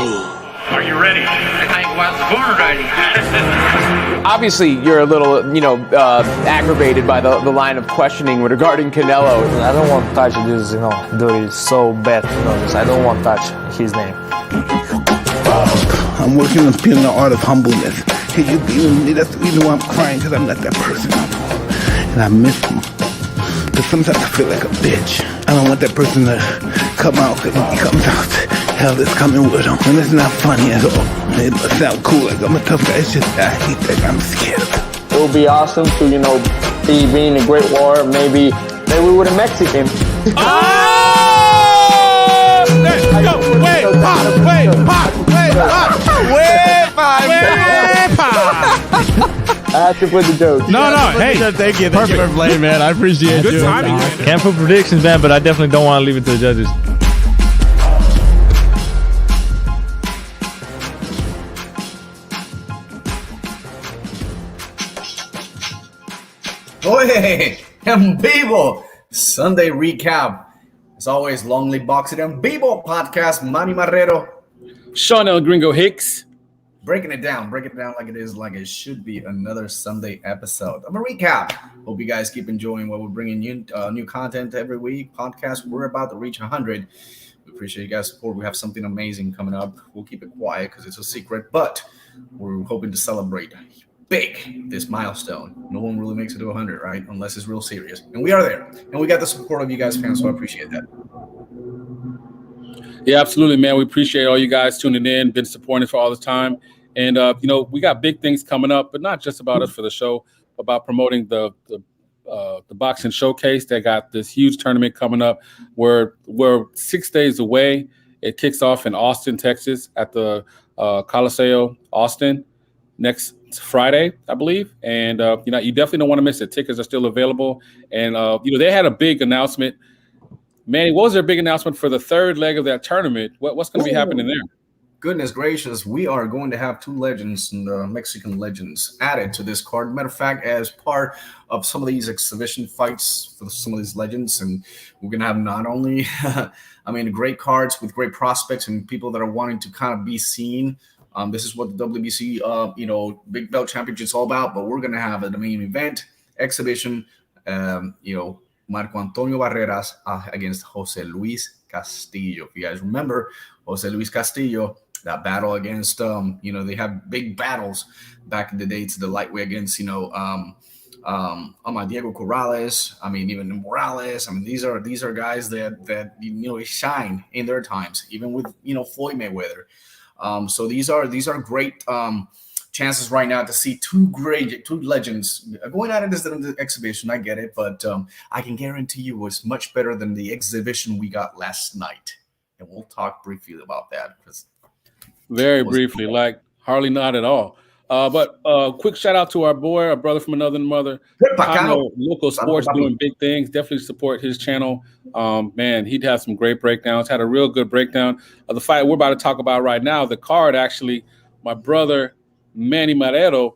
Are you ready? I was born ready. Obviously, you're a little, aggravated by the line of questioning regarding Canelo. I don't want to touch this, dirty, so bad. I don't want to touch his name. I'm working on feeling the art of humbleness. Hey, you be with me, that's the reason why I'm crying, because I'm not that person no more. And I miss him. But sometimes I feel like a bitch. I don't want that person to come out, because when he comes out, hell is coming with him. And it's not funny at all. It must sound cool, like I'm a tough guy. It's just, I hate that I'm scared. It would be awesome to, being a great war, maybe with a Mexican. I have to put the joke. No. Hey, thank you for playing, man. I appreciate good you. timing. Can't put predictions, man, but I definitely don't want to leave it to the judges. Oye, EnVivo Sunday recap. As always, LongLiveBoxing EnVivo podcast. Manny Marrero, Sean El Gringo Hicks. break it down like it is, like it should be. Another Sunday episode of a recap. Hope you guys keep enjoying what we're bringing you new content every week. Podcast. We're about to reach 100. We appreciate you guys' support. We have something amazing coming up. We'll keep it quiet because it's a secret, but we're hoping to celebrate big this milestone. No one really makes it to 100, right? Unless it's real serious. And we are there. And we got the support of you guys, fans, so I appreciate that. Yeah, absolutely, man. We appreciate all you guys tuning in, been supporting for all this time. And, we got big things coming up, but not just about us for the show, about promoting the boxing showcase. They got this huge tournament coming up. We're 6 days away. It kicks off in Austin, Texas at the Coliseo, Austin, next Friday, I believe. And, you definitely don't want to miss it. Tickets are still available. And, they had a big announcement. Manny, what was their big announcement for the third leg of that tournament? What's going to be happening there? Goodness gracious, we are going to have two legends, Mexican legends, added to this card. Matter of fact, as part of some of these exhibition fights for some of these legends, and we're going to have not only, great cards with great prospects and people that are wanting to kind of be seen. This is what the WBC, Big Belt Championship is all about. But we're going to have the main event exhibition. Marco Antonio Barreras against Jose Luis Castillo. If you guys remember, Jose Luis Castillo, that battle against, they have big battles back in the day to the lightweight against, Diego Corrales. Even Morales. These are guys that shine in their times, even with, Floyd Mayweather. So these are great chances right now to see two legends going at it as the exhibition. I get it, but I can guarantee you it's much better than the exhibition we got last night. And we'll talk briefly about that. Very briefly, like hardly not at all. But quick shout out to our brother from another mother. Local sports doing big things. Definitely support his channel. Man, he'd have some great breakdowns. Had a real good breakdown of the fight we're about to talk about right now. The card, actually, my brother Manny Marrero.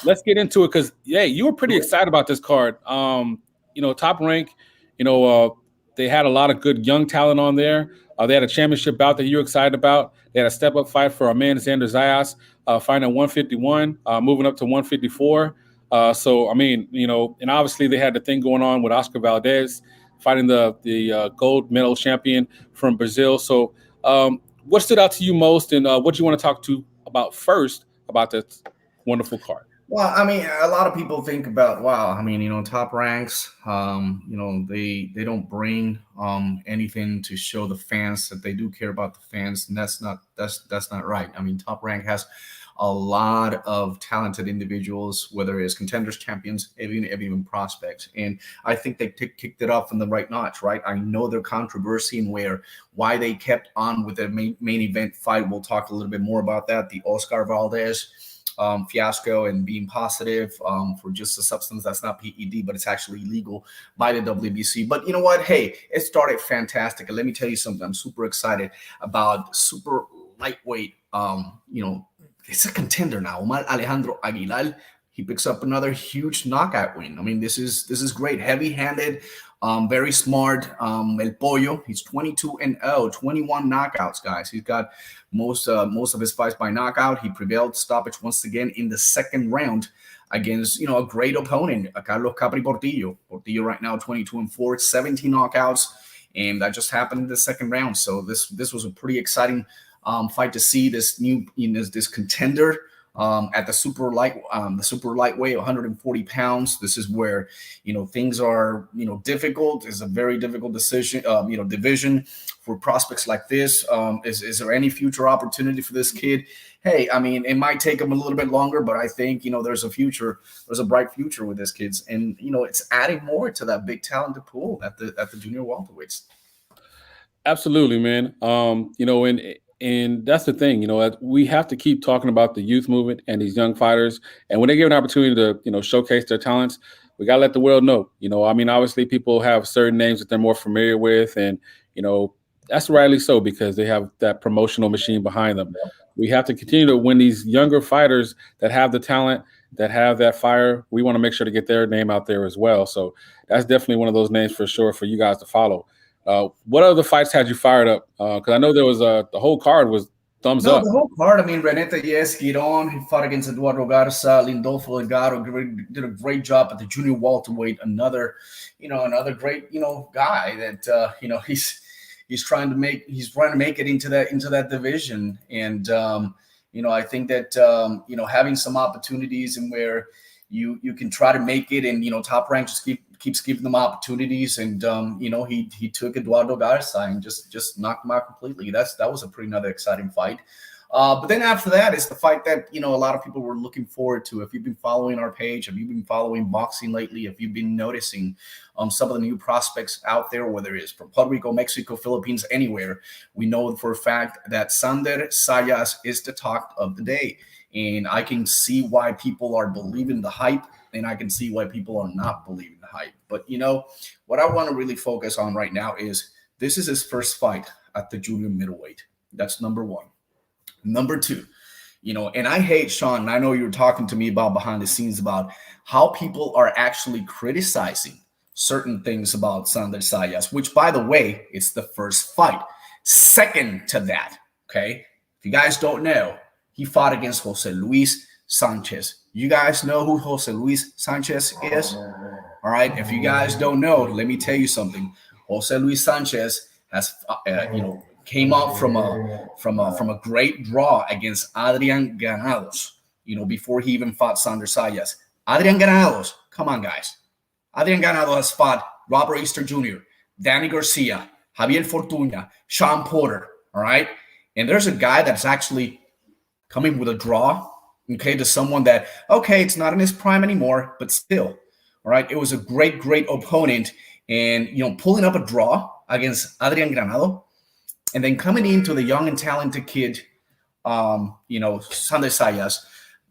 Let's get into it because, you were pretty excited about this card. Top Rank, they had a lot of good young talent on there. They had a championship bout that you were excited about. They had a step-up fight for our man, Xander Zayas, fighting at 151, moving up to 154. And obviously they had the thing going on with Oscar Valdez fighting the gold medal champion from Brazil. So what stood out to you most, and what do you want to talk about first about this wonderful card? Well, a lot of people think about, Top Ranks, they don't bring anything to show the fans that they do care about the fans, and that's not right. Top Rank has a lot of talented individuals, whether it's contenders, champions, even prospects, and I think they kicked it off in the right notch, right? I know their controversy and why they kept on with the main event fight. We'll talk a little bit more about that. The Oscar Valdez fiasco and being positive for just a substance that's not PED, but it's actually illegal by the WBC. But you know what? Hey, it started fantastic. And let me tell you something. I'm super excited about super lightweight. It's a contender now. Alejandro Aguilar. He picks up another huge knockout win. This is great. Heavy-handed. Very smart. El Pollo, he's 22-0, 21 knockouts, guys. He's got most of his fights by knockout. He prevailed stoppage once again in the second round against, a great opponent, Carlos Capri Portillo. Portillo right now 22-4, 17 knockouts, and that just happened in the second round. So this was a pretty exciting fight to see this this contender at the super lightweight, 140 pounds. This is where things are difficult. It's a very difficult division for prospects like this. Is there any future opportunity for this kid? Hey, I mean, it might take him a little bit longer, but I think there's a bright future with this kids, and it's adding more to that big talented pool at the junior welterweights. Absolutely, man. And that's the thing, we have to keep talking about the youth movement and these young fighters. And when they get an opportunity to, showcase their talents, we got to let the world know. I mean, obviously people have certain names that they're more familiar with. And, that's rightly so, because they have that promotional machine behind them. We have to continue to win these younger fighters that have the talent, that have that fire. We want to make sure to get their name out there as well. So that's definitely one of those names for sure for you guys to follow. What other fights had you fired up? Because I know there was the whole card was thumbs up. The whole card. I mean, Renata, yes, Giron, he fought against Eduardo Garza, Lindolfo Delgado, did a great job at the junior welterweight. Another great, guy that he's trying to make it into that division. And I think that having some opportunities and where you can try to make it, and Top Rank just keeps giving them opportunities, and he took Eduardo Garza and just knocked him out completely. That was a pretty another exciting fight. But then after that is the fight that a lot of people were looking forward to. If you've been following our page, have you been following boxing lately? If you've been noticing some of the new prospects out there, whether it's from Puerto Rico, Mexico, Philippines, anywhere, we know for a fact that Sander Sayas is the talk of the day. And I can see why people are believing the hype, and I can see why people are not believing the hype. But, what I want to really focus on right now is this is his first fight at the junior middleweight. That's number one. Number two, and I hate, Sean, and I know you were talking to me about behind the scenes about how people are actually criticizing certain things about Sander Sayas, which, by the way, it's the first fight. Second to that, okay, if you guys don't know, he fought against Jose Luis Sanchez. You guys know who Jose Luis Sanchez is? All right. If you guys don't know, let me tell you something. Jose Luis Sanchez has, came out from a great draw against Adrian Granados, before he even fought Sander Sayas. Adrian Granados, come on, guys. Adrian Granados has fought Robert Easter Jr., Danny Garcia, Javier Fortuna, Sean Porter. All right. And there's a guy that's actually coming with a draw, okay, to someone that, okay, it's not in his prime anymore, but still, all right, it was a great opponent, and, pulling up a draw against Adrian Granado, and then coming into the young and talented kid, Sander Sayas,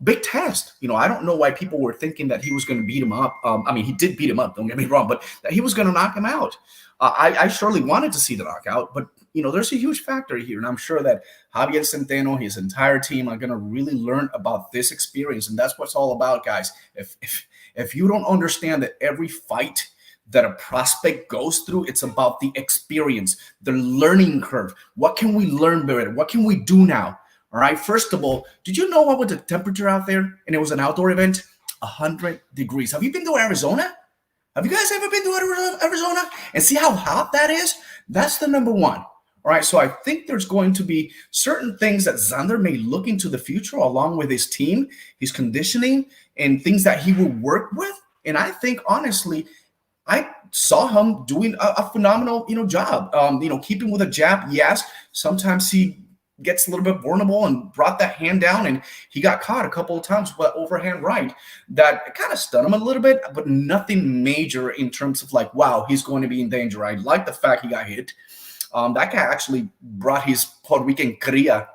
big test. I don't know why people were thinking that he was going to beat him up. I mean, he did beat him up, don't get me wrong, but that he was going to knock him out. I surely wanted to see the knockout, but there's a huge factor here, and I'm sure that Javier Centeno, his entire team, are going to really learn about this experience, and that's what it's all about, guys. If you don't understand that every fight that a prospect goes through, it's about the experience, the learning curve. What can we learn better? What can we do now? All right. First of all, did you know what was the temperature out there? And it was an outdoor event, 100 degrees. Have you been to Arizona? Have you guys ever been to Arizona and see how hot that is? That's the number one. All right, so I think there's going to be certain things that Sander may look into the future along with his team, his conditioning, and things that he will work with. And I think, honestly, I saw him doing a phenomenal, job. Keeping with a jab, yes. Sometimes he gets a little bit vulnerable and brought that hand down, and he got caught a couple of times with overhand right. That kind of stunned him a little bit, but nothing major in terms of like, wow, he's going to be in danger. I like the fact he got hit. That guy actually brought his Puerto Rican cria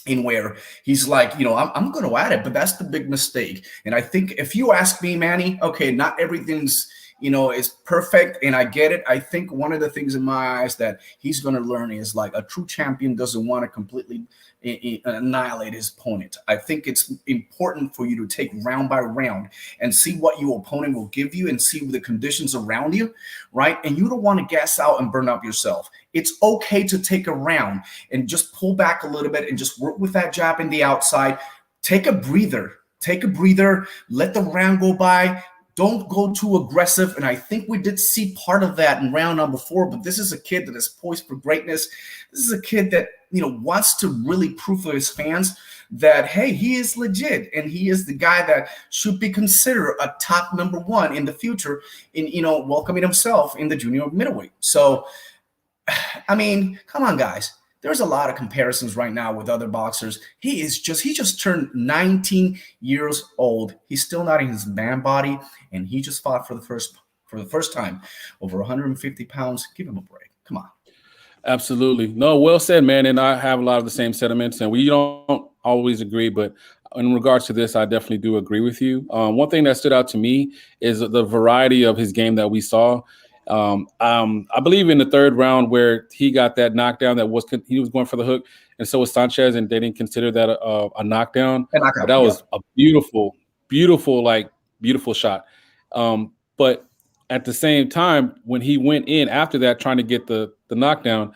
in, where he's like, I'm going to add it, but that's the big mistake. And I think if you ask me, Manny, okay, not everything's is perfect, and I get it. I think one of the things in my eyes that he's going to learn is like a true champion doesn't want to completely annihilate his opponent. I think it's important for you to take round by round and see what your opponent will give you and see the conditions around you, right? And you don't want to gas out and burn up yourself. It's okay to take a round and just pull back a little bit and just work with that jab in the outside. Take a breather. Let the round go by. Don't go too aggressive. And I think we did see part of that in round number 4, but this is a kid that is poised for greatness. This is a kid that, wants to really prove to his fans that, hey, he is legit and he is the guy that should be considered a top number 1 in the future in, welcoming himself in the junior middleweight. So, I mean, come on, guys. There's a lot of comparisons right now with other boxers. He just turned 19 years old. He's still not in his man body, and he just fought for the first time over 150 pounds. Give him a break. Come on. Absolutely. No, well said, man. And I have a lot of the same sentiments, and we don't always agree, but in regards to this, I definitely do agree with you. One thing that stood out to me is the variety of his game that we saw. I believe in the 3rd round where he got that knockdown he was going for the hook, and so was Sanchez, and they didn't consider that a knockdown. But that was a beautiful shot. But at the same time, when he went in after that trying to get the knockdown,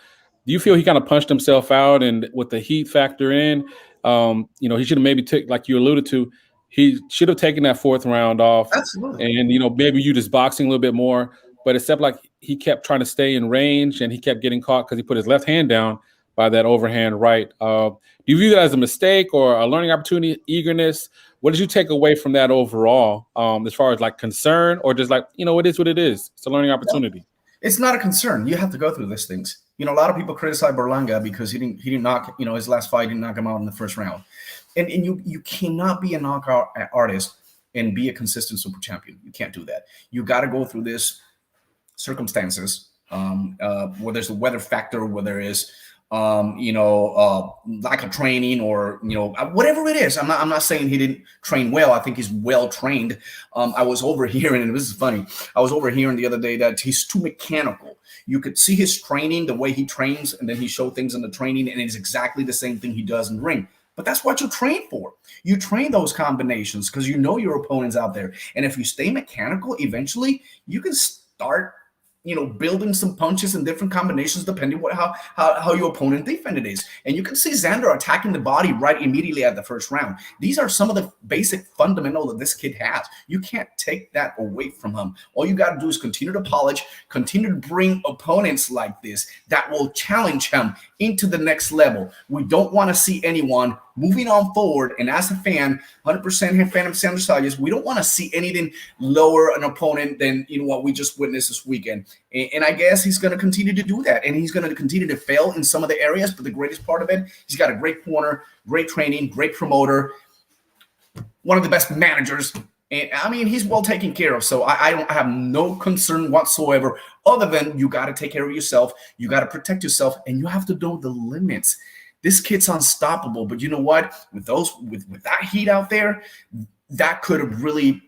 do you feel he kind of punched himself out? And with the heat factor in, he should have maybe like you alluded to, he should have taken that 4th round off. Absolutely. And maybe you just boxing a little bit more. But except like he kept trying to stay in range and he kept getting caught because he put his left hand down by that overhand right. Do you view that as a mistake or a learning opportunity, eagerness? What did you take away from that overall as far as like concern or just like, it is what it is? It's a learning opportunity. It's not a concern. You have to go through these things. A lot of people criticize Berlanga because he didn't knock, his last fight didn't knock him out in the 1st round. And you cannot be a knockout artist and be a consistent super champion. You can't do that. You got to go through this circumstances, whether there's a weather factor, whether it's lack of training or whatever it is. I'm not saying he didn't train well. I think he's well trained. I was overhearing, and this is funny, I was overhearing the other day that he's too mechanical. You could see his training, the way he trains, and then he showed things in the training, and it's exactly the same thing he does in the ring. But that's what you train for. You train those combinations because your opponent's out there. And if you stay mechanical, eventually you can start building some punches and different combinations depending how your opponent defended is. And you can see Xander attacking the body right immediately at the 1st round. These are some of the basic fundamentals that this kid has. You can't take that away from him. All you got to do is continue to polish, continue to bring opponents like this that will challenge him into the next level. We don't want to see anyone moving on forward. And as a fan, 100% fan of Sanders Sages, we don't want to see anything lower an opponent than what we just witnessed this weekend. And I guess he's going to continue to do that. And he's going to continue to fail in some of the areas. But the greatest part of it, he's got a great corner, great training, great promoter, one of the best managers. And I mean, he's well taken care of. So I have no concern whatsoever other than you got to take care of yourself. You got to protect yourself, and you have to know the limits. This kid's unstoppable, but you know what? With that heat out there, that could have really,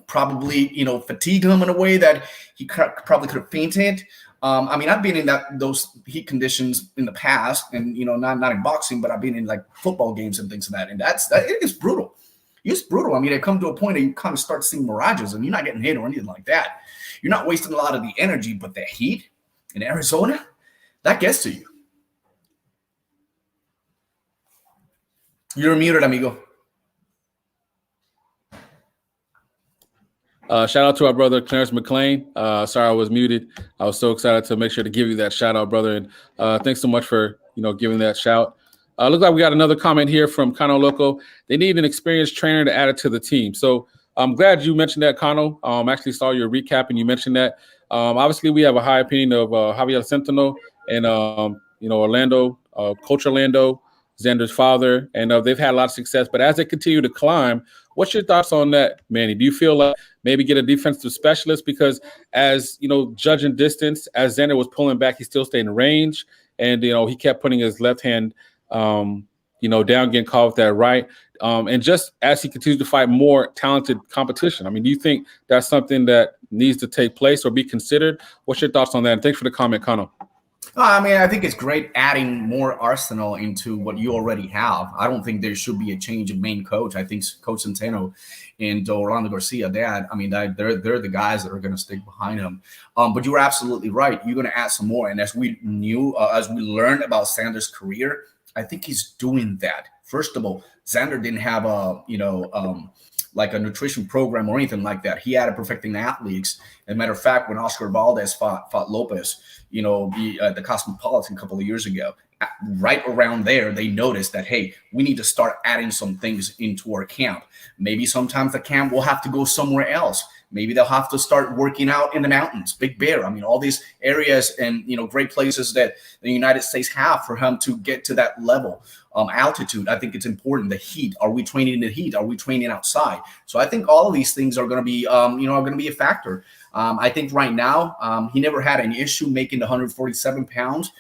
probably, fatigued him in a way that he probably could have fainted. I mean, I've been in those heat conditions in the past, and not in boxing, but I've been in like football games and things like that, and it is brutal. It's brutal. I mean, it come to a point that you kind of start seeing mirages, and you're not getting hit or anything like that. You're not wasting a lot of the energy, but the heat in Arizona, that gets to you. You're muted, amigo. Shout out to our brother, Clarence McLean. Sorry I was muted. I was so excited to make sure to give you that shout out, brother. And thanks so much for, giving that shout. Looks like we got another comment here from Cano Loco. They need an experienced trainer to add it to the team. So I'm glad you mentioned that, Cano. Actually saw your recap and you mentioned that. Obviously, we have a high opinion of Javier Centeno and, Orlando, Coach Orlando, Xander's father, and they've had a lot of success. But as they continue to climb, what's your thoughts on that, Manny? Do you feel like maybe get a defensive specialist? Because as, judging distance, as Xander was pulling back, he still stayed in range. And, he kept putting his left hand, down, getting caught with that right. And just as he continues to fight more talented competition, I mean, do you think that's something that needs to take place or be considered. What's your thoughts on that? And thanks for the comment, Kano. I mean, I think it's great adding more arsenal into what you already have. I don't think there should be a change of main coach. I think Coach Centeno and Orlando Garcia, they're the guys that are going to stick behind him. But you're absolutely right. You're going to add some more. And as we learned about Xander's career, I think he's doing that. First of all, Xander didn't have like a nutrition program or anything like that. He had a perfecting athletes. As a matter of fact, when Oscar Valdez fought Lopez, the Cosmopolitan a couple of years ago, right around there, they noticed that, hey, we need to start adding some things into our camp. Maybe sometimes the camp will have to go somewhere else. Maybe they'll have to start working out in the mountains, Big Bear. I mean, all these areas and, great places that the United States have for him to get to that level. Altitude, I think it's important. The heat. Are we training in the heat? Are we training outside? So I think all of these things are going to be, are going to be a factor. I think right now, he never had an issue making the 147 pounds.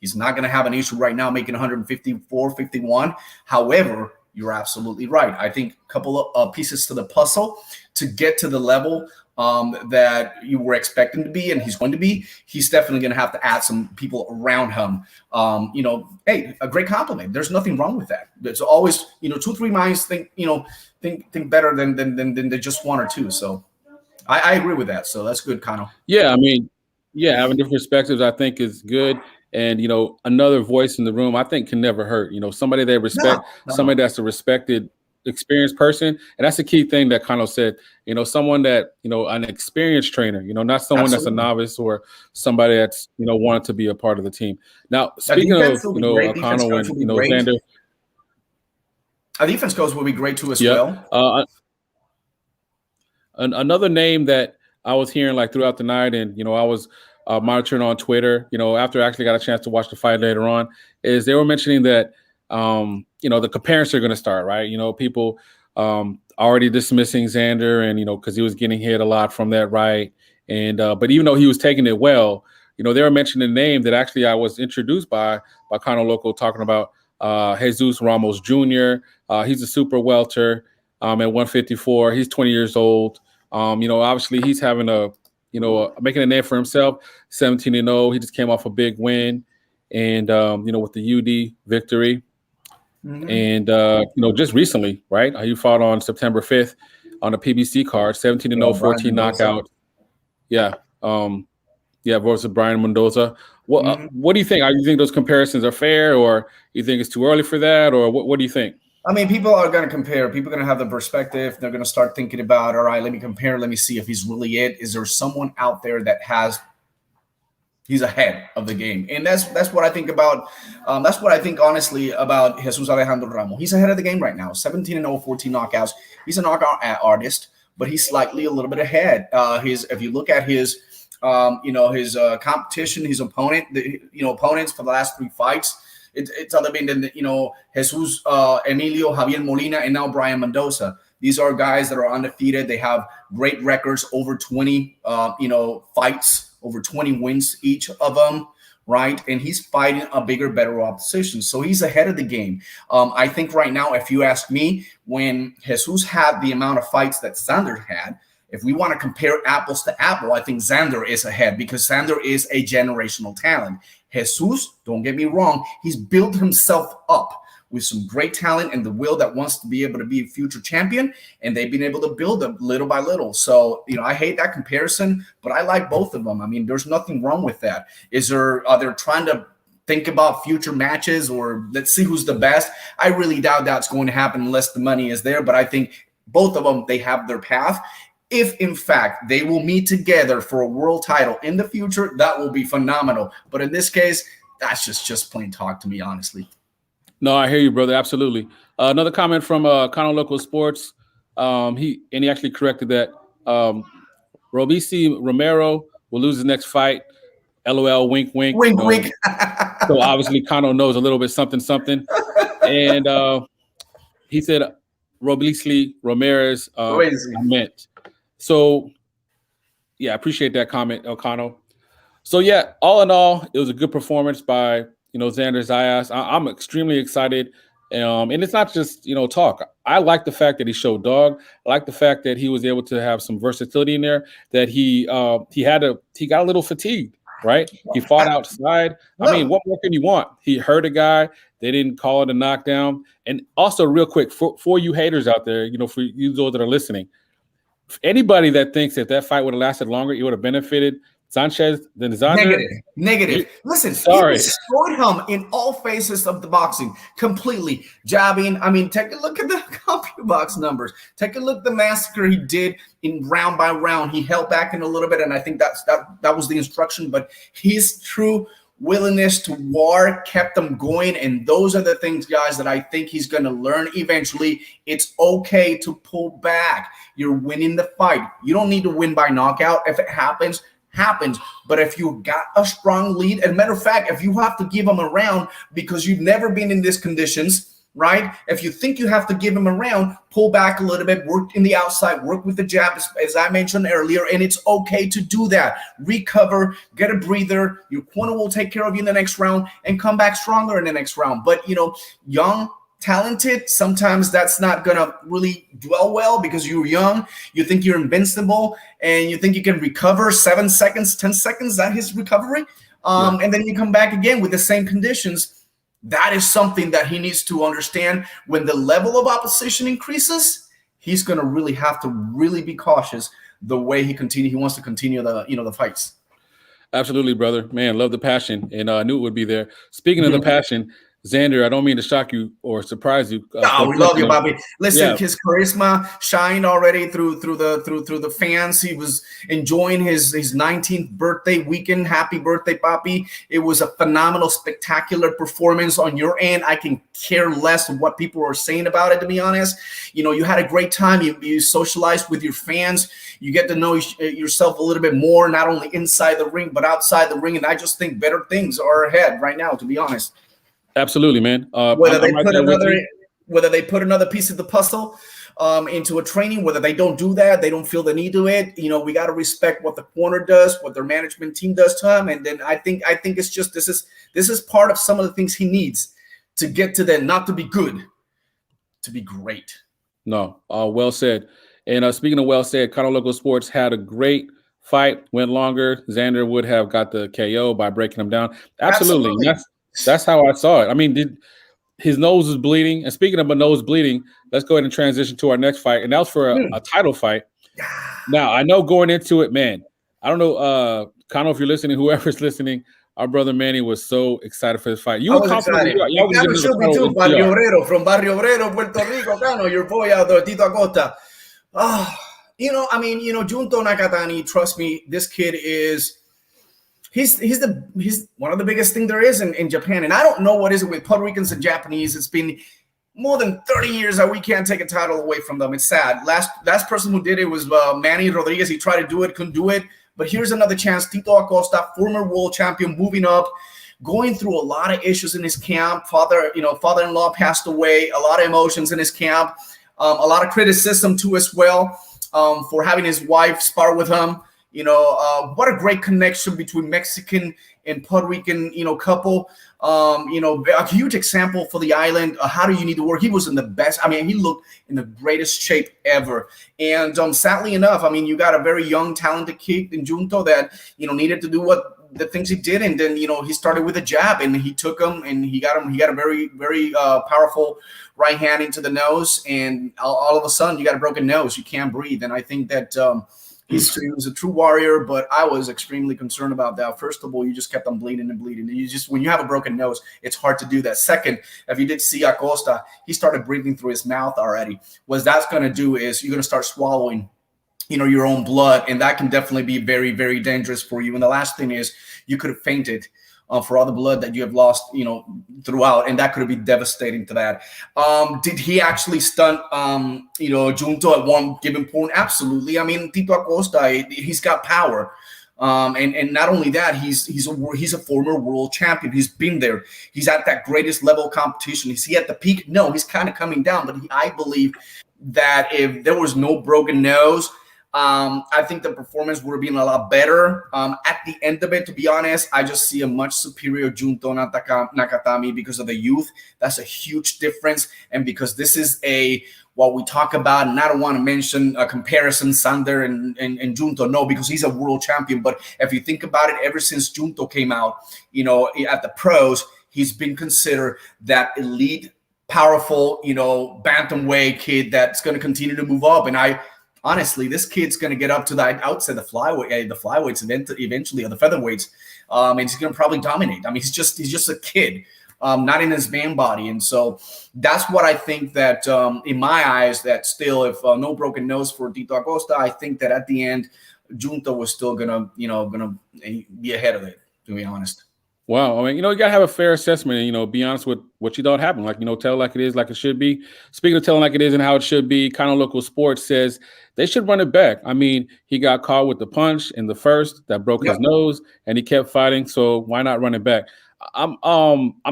He's not going to have an issue right now making 154, 51. However, you're absolutely right. I think a couple of pieces to the puzzle to get to the level that you were expecting to be, and he's going to be. He's definitely going to have to add some people around him. Hey, a great compliment. There's nothing wrong with that. There's always, 2-3 minds think better than just one or two. So I agree with that. So that's good, Kano. Yeah, I mean, having different perspectives, I think, is good. And, another voice in the room, I think, can never hurt. Somebody they respect, somebody that's a respected, experienced person. And that's the key thing that Kano said, someone that, an experienced trainer, not someone that's a novice or somebody that's, wanted to be a part of the team. Now, speaking of, Kano and, Xander. Our defense coach will be great too as well. Another name that I was hearing like throughout the night, and, I was monitoring on Twitter, after I actually got a chance to watch the fight later on, is they were mentioning that, the comparisons are going to start, right? People already dismissing Xander and, because he was getting hit a lot from that right. And but even though he was taking it well, they were mentioning a name that actually I was introduced by Kano Loco, talking about Jesus Ramos Jr. He's a super welter at 154. He's 20 years old. Obviously he's having making a name for himself, 17-0. He just came off a big win and, with the UD victory. Mm-hmm. And, just recently, right? He fought on September 5th on a PBC card, 17-0, 14 knockout. Yeah. Versus Brian Mendoza. What do you think? You think those comparisons are fair, or you think it's too early for that, or what do you think? I mean, people are going to compare. People are going to have the perspective. They're going to start thinking about, all right, let me compare. Let me see if he's really it. Is there someone out there that he's ahead of the game? And that's what I think about. That's what I think, honestly, about Jesus Alejandro Ramos. He's ahead of the game right now. 17-0, 14 knockouts. He's a knockout artist, but he's slightly a little bit ahead. If you look at his competition, his opponents for the last 3 fights, it's other been than Jesus, Emilio, Javier Molina, and now Brian Mendoza. These are guys that are undefeated. They have great records, over 20 fights, over 20 wins each of them, right? And he's fighting a bigger, better opposition. So he's ahead of the game. I think right now, if you ask me, when Jesus had the amount of fights that Xander had, if we want to compare apples to apple, I think Xander is ahead because Xander is a generational talent. Jesus, don't get me wrong, he's built himself up with some great talent and the will that wants to be able to be a future champion, and they've been able to build them little by little. So, I hate that comparison, but I like both of them. I mean, there's nothing wrong with that. Are they trying to think about future matches or let's see who's the best? I really doubt that's going to happen unless the money is there, but I think both of them, they have their path. If, in fact, they will meet together for a world title in the future, that will be phenomenal. But in this case, that's just plain talk to me, honestly. No, I hear you, brother. Absolutely. Another comment from Kano Local Sports. He actually corrected that. Robisi Romero will lose his next fight. LOL, wink, wink. Wink, wink. So obviously Kano knows a little bit something. And he said Robisi Ramirez meant. So, I appreciate that comment, Kano. So, all in all, it was a good performance by, Xander Zayas. I'm extremely excited And it's not just, talk. I like the fact that he showed dog. I like the fact that he was able to have some versatility in there, that he got a little fatigued, right? He fought outside. I mean, what more can you want? He hurt a guy. They didn't call it a knockdown. And also, real quick, for you haters out there, for you those that are listening, anybody that thinks that fight would have lasted longer, it would have benefited Sanchez than Xander. Negative. Listen, sorry. He destroyed him in all phases of the boxing, completely. Jabbing. I mean, take a look at the CompuBox numbers. Take a look at the massacre he did in round by round. He held back in a little bit, and I think that was the instruction. But his true willingness to war kept them going, and those are the things, guys, that I think he's going to learn eventually. It's okay to pull back. You're winning the fight. You don't need to win by knockout. If it happens, but if you got a strong lead, and matter of fact, if you have to give him a round because you've never been in these conditions, right? If you think you have to give him a round, pull back a little bit, work in the outside, work with the jab, as I mentioned earlier, and it's okay to do that. Recover, get a breather. Your corner will take care of you in the next round and come back stronger in the next round. But, young, talented, sometimes that's not gonna really dwell well because you're young, you think you're invincible, and you think you can recover 7 seconds, 10 seconds, that his recovery, and then you come back again with the same conditions. That is something that he needs to understand. When the level of opposition increases, he's gonna really have to really be cautious the way he wants to continue the fights. Absolutely, brother. Man, love the passion, and I knew it would be there. Speaking of the passion, Xander, I don't mean to shock you or surprise you. We love you, Bobby. Listen, his charisma shined already through the fans. He was enjoying his 19th birthday weekend. Happy birthday, Papi. It was a phenomenal, spectacular performance on your end. I can care less of what people are saying about it, to be honest. You had a great time. You socialized with your fans. You get to know yourself a little bit more, not only inside the ring, but outside the ring. And I just think better things are ahead right now, to be honest. Absolutely, man. Whether they put another piece of the puzzle into a training, whether they don't do that, they don't feel the need to it. We got to respect what the corner does, what their management team does to him, and then I think it's just this is part of some of the things he needs to get to that, not to be good, to be great. No, well said. And speaking of well said, Kano Local Sports had a great fight, went longer. Xander would have got the KO by breaking him down. Absolutely. That's how I saw it. I mean, his nose is bleeding. And speaking of a nose bleeding, let's go ahead and transition to our next fight. And that was for a title fight. Now, I know going into it, man, I don't know, Kano, if you're listening, whoever's listening, our brother Manny was so excited for this fight. You were confident. Kano should be too, Barrio Obrero, from Barrio Obrero, Puerto Rico. Kano, your boy out there, Tito Acosta. Junto Nakatani, trust me, this kid is... He's one of the biggest thing there is in Japan. And I don't know what is it with Puerto Ricans and Japanese. It's been more than 30 years that we can't take a title away from them. It's sad. Last person who did it was Manny Rodriguez. He tried to do it, couldn't do it. But here's another chance. Tito Acosta, former world champion, moving up, going through a lot of issues in his camp. Father-in-law passed away. A lot of emotions in his camp. A lot of criticism too as well for having his wife spar with him. What a great connection between Mexican and Puerto Rican, couple. A huge example for the island. How do you need to work? He was in the best. I mean, he looked in the greatest shape ever. And sadly enough, I mean, you got a very young, talented kid in Junto that, needed to do what the things he did. And then, he started with a jab and he took him and he got a very, very powerful right hand into the nose. And all of a sudden you got a broken nose. You can't breathe. And I think that, he was a true warrior, but I was extremely concerned about that. First of all, you just kept on bleeding and bleeding. And when you have a broken nose, it's hard to do that. Second, if you did see Acosta, he started breathing through his mouth already. What that's going to do is you're going to start swallowing, your own blood, and that can definitely be very, very dangerous for you. And the last thing is you could have fainted for all the blood that you have lost, throughout, and that could have been devastating to that. Did he actually stunt, Junto at one given point? Absolutely. I mean, Tito Acosta, he's got power. And not only that, he's a former world champion. He's been there. He's at that greatest level of competition. Is he at the peak? No, he's kind of coming down. But I believe that if there was no broken nose, I think the performance would have been a lot better. At the end of it, to be honest, I just see a much superior Junto Nakatami because of the youth. That's a huge difference. And because this is what we talk about, and I don't want to mention a comparison, Sander and Junto, no, because he's a world champion. But if you think about it, ever since Junto came out, at the pros, he's been considered that elite, powerful, bantamweight kid that's going to continue to move up. And honestly, this kid's going to get up to the flyweights eventually, or the featherweights, and he's going to probably dominate. I mean, he's just a kid, not in his man body, and so that's what I think that, in my eyes, that still, if no broken nose for Tito Acosta, I think that at the end, Junto was still gonna be ahead of it. To be honest. Wow. I mean, you got to have a fair assessment and, be honest with what you thought happened. Like, tell it like it is, like it should be. Speaking of telling like it is and how it should be, Kind of Local Sports says they should run it back. I mean, he got caught with the punch in the first that broke his nose, and he kept fighting. So why not run it back? I'm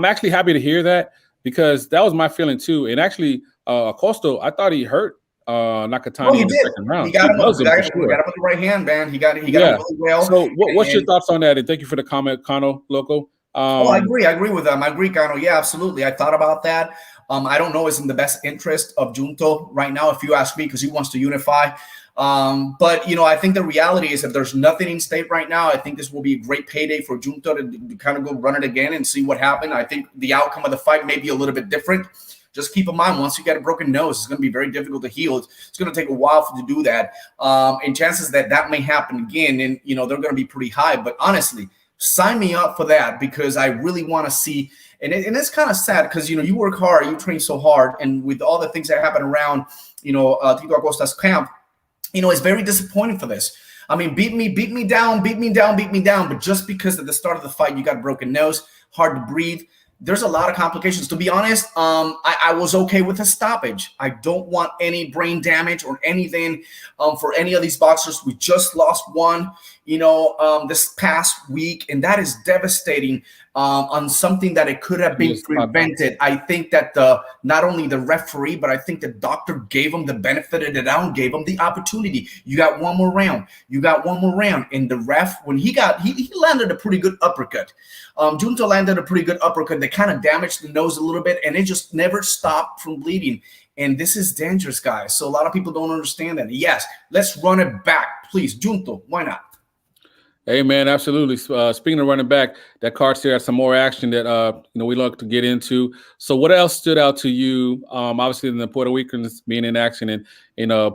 actually happy to hear that, because that was my feeling too. And actually, Acosta, I thought he hurt Nakatani in the second round. He got him with the right hand, man. He got him really well. So what's your thoughts on that? And thank you for the comment, Kano Loco. I agree with them. I agree, Kano. Yeah, absolutely. I thought about that. I don't know it's in the best interest of Junto right now, if you ask me, because he wants to unify. But I think the reality is that there's nothing in state right now. I think this will be a great payday for Junto to kind of go run it again and see what happened. I think the outcome of the fight may be a little bit different. Just keep in mind, once you get a broken nose, it's going to be very difficult to heal. It's going to take a while to do that. And chances that may happen again, and, they're going to be pretty high. But honestly, sign me up for that, because I really want to see. And it's kind of sad because, you work hard, you train so hard. And with all the things that happen around, Tito Acosta's camp, it's very disappointing for this. I mean, beat me down. But just because at the start of the fight, you got a broken nose, hard to breathe, there's a lot of complications. To be honest, I was okay with a stoppage. I don't want any brain damage or anything for any of these boxers. We just lost one, this past week, and that is devastating on something that it could have been prevented. I think that not only the referee, but I think the doctor gave him the benefit of the doubt, gave him the opportunity. You got one more round. And the ref, when he landed a pretty good uppercut. Junto landed a pretty good uppercut that kind of damaged the nose a little bit, and it just never stopped from bleeding. And this is dangerous, guys. So a lot of people don't understand that. Yes, let's run it back, please. Junto, why not? Hey, man, absolutely. Speaking of running back, that card here has some more action that we like to get into. So what else stood out to you? Obviously, the Puerto Ricans being in action and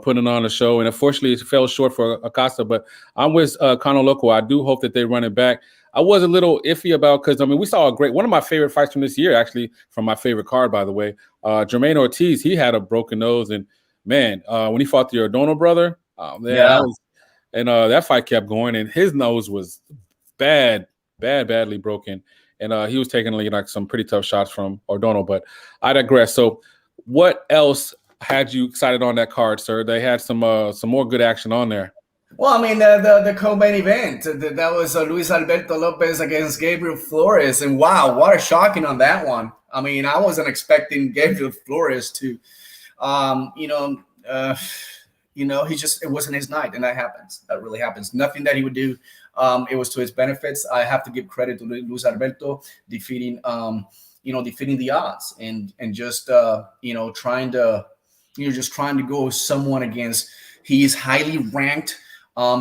putting on a show. And unfortunately, it fell short for Acosta. But I'm with Kano Loco. I do hope that they run it back. I was a little iffy about, because, we saw one of my favorite fights from this year, actually, from my favorite card, by the way. Jermaine Ortiz, he had a broken nose. And, man, when he fought the O'Donnell brother, that fight kept going, and his nose was badly broken. And he was taking like some pretty tough shots from O'Donnell, but I digress. So what else had you excited on that card, sir? They had some more good action on there. Well, I mean, the co-main event, that was Luis Alberto Lopez against Gabriel Flores. And wow, what a shocking on that one. I mean, I wasn't expecting Gabriel Flores to, it wasn't his night, and that happens. That really happens. Nothing that he would do. It was to his benefits. I have to give credit to Luis Alberto defeating the odds and just trying to go someone against. He is highly ranked.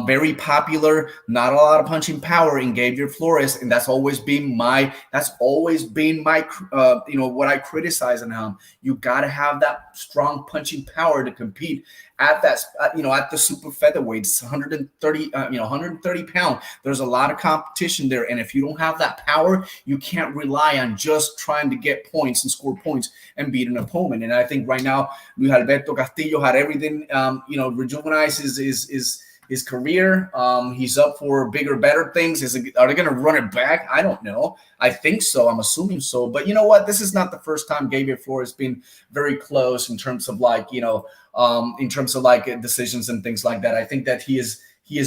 Very popular, not a lot of punching power in Gabriel Flores, and that's always been my what I criticize in him. You got to have that strong punching power to compete at that at the super featherweights, 130 pound. There's a lot of competition there, and if you don't have that power, you can't rely on just trying to get points and score points and beat an opponent. And I think right now Luis Alberto Castillo had everything rejuvenized his career. He's up for bigger, better things. Are they going to run it back? I don't know. I think so. I'm assuming so. But you know what? This is not the first time Gabriel Flores has been very close in terms of decisions and things like that. I think that he has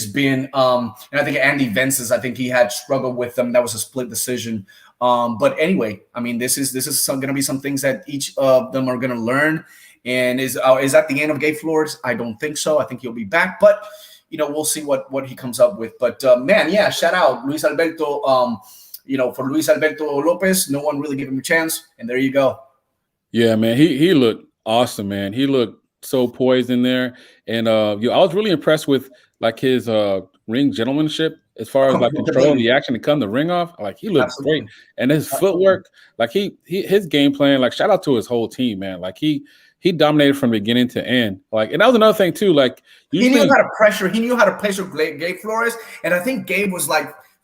been, and I think Andy Vences, I think he had struggled with them. That was a split decision. But anyway, I mean, this is going to be some things that each of them are going to learn. And is that the end of Gabe Flores? I don't think so. I think he'll be back, but we'll see what he comes up with. But man, yeah, shout out Luis Alberto. For Luis Alberto Lopez, no one really gave him a chance, and there you go. Yeah, man, he looked awesome, man. He looked so poised in there, and I was really impressed with like his ring gentlemanship as far as like controlling the action to come the ring off. Like he looked great, and his footwork, like his game plan. Like shout out to his whole team, man. Like he dominated from beginning to end. Like, and that was another thing too. Like he knew how to pressure. He knew how to pressure Gabe Flores, and I think Gabe was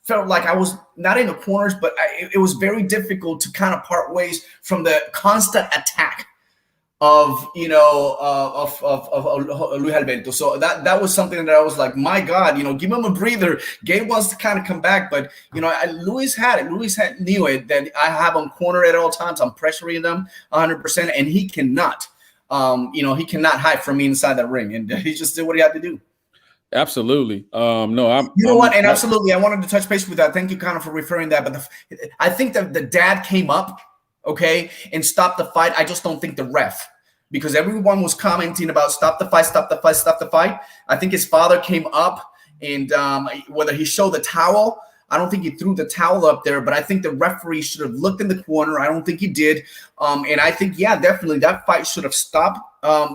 felt like I was not in the corners, but it was very difficult to kind of part ways from the constant attack of Luis Alberto. So that was something that I was like, my God, give him a breather. Gabe wants to kind of come back, but Luis had it. Luis knew it, that I have him cornered at all times. I'm pressuring them 100%, and he cannot. He cannot hide from me inside that ring, and he just did what he had to do. Absolutely. Absolutely. I wanted to touch base with that. Thank you, Connor, for referring that. But I think that the dad came up, okay, and stopped the fight. I just don't think the ref, because everyone was commenting about stop the fight, stop the fight, stop the fight. I think his father came up, and whether he showed the towel, I don't think he threw the towel up there, but I think the referee should have looked in the corner. I don't think he did. And I think, yeah, definitely that fight should have stopped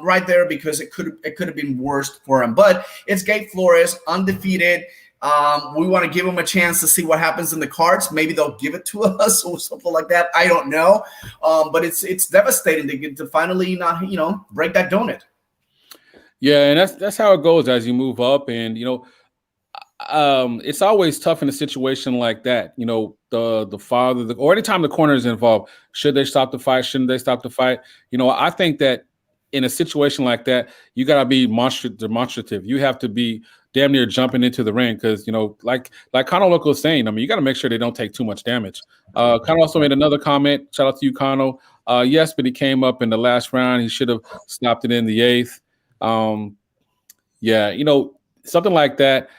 right there, because it could have been worse for him. But it's Gabe Flores, undefeated. We want to give him a chance to see what happens in the cards. Maybe they'll give it to us or something like that. I don't know. But it's devastating to get to finally not, break that donut. Yeah, and that's how it goes as you move up. And, it's always tough in a situation like that. The father, or anytime the corner is involved, should they stop the fight? Shouldn't they stop the fight? I think that in a situation like that, you got to be demonstrative. You have to be damn near jumping into the ring, because like Kano Loco was saying, you got to make sure they don't take too much damage. Kano also made another comment. Shout out to you, Kano. Yes, but he came up in the last round. He should have stopped it in the 8th. Something like that,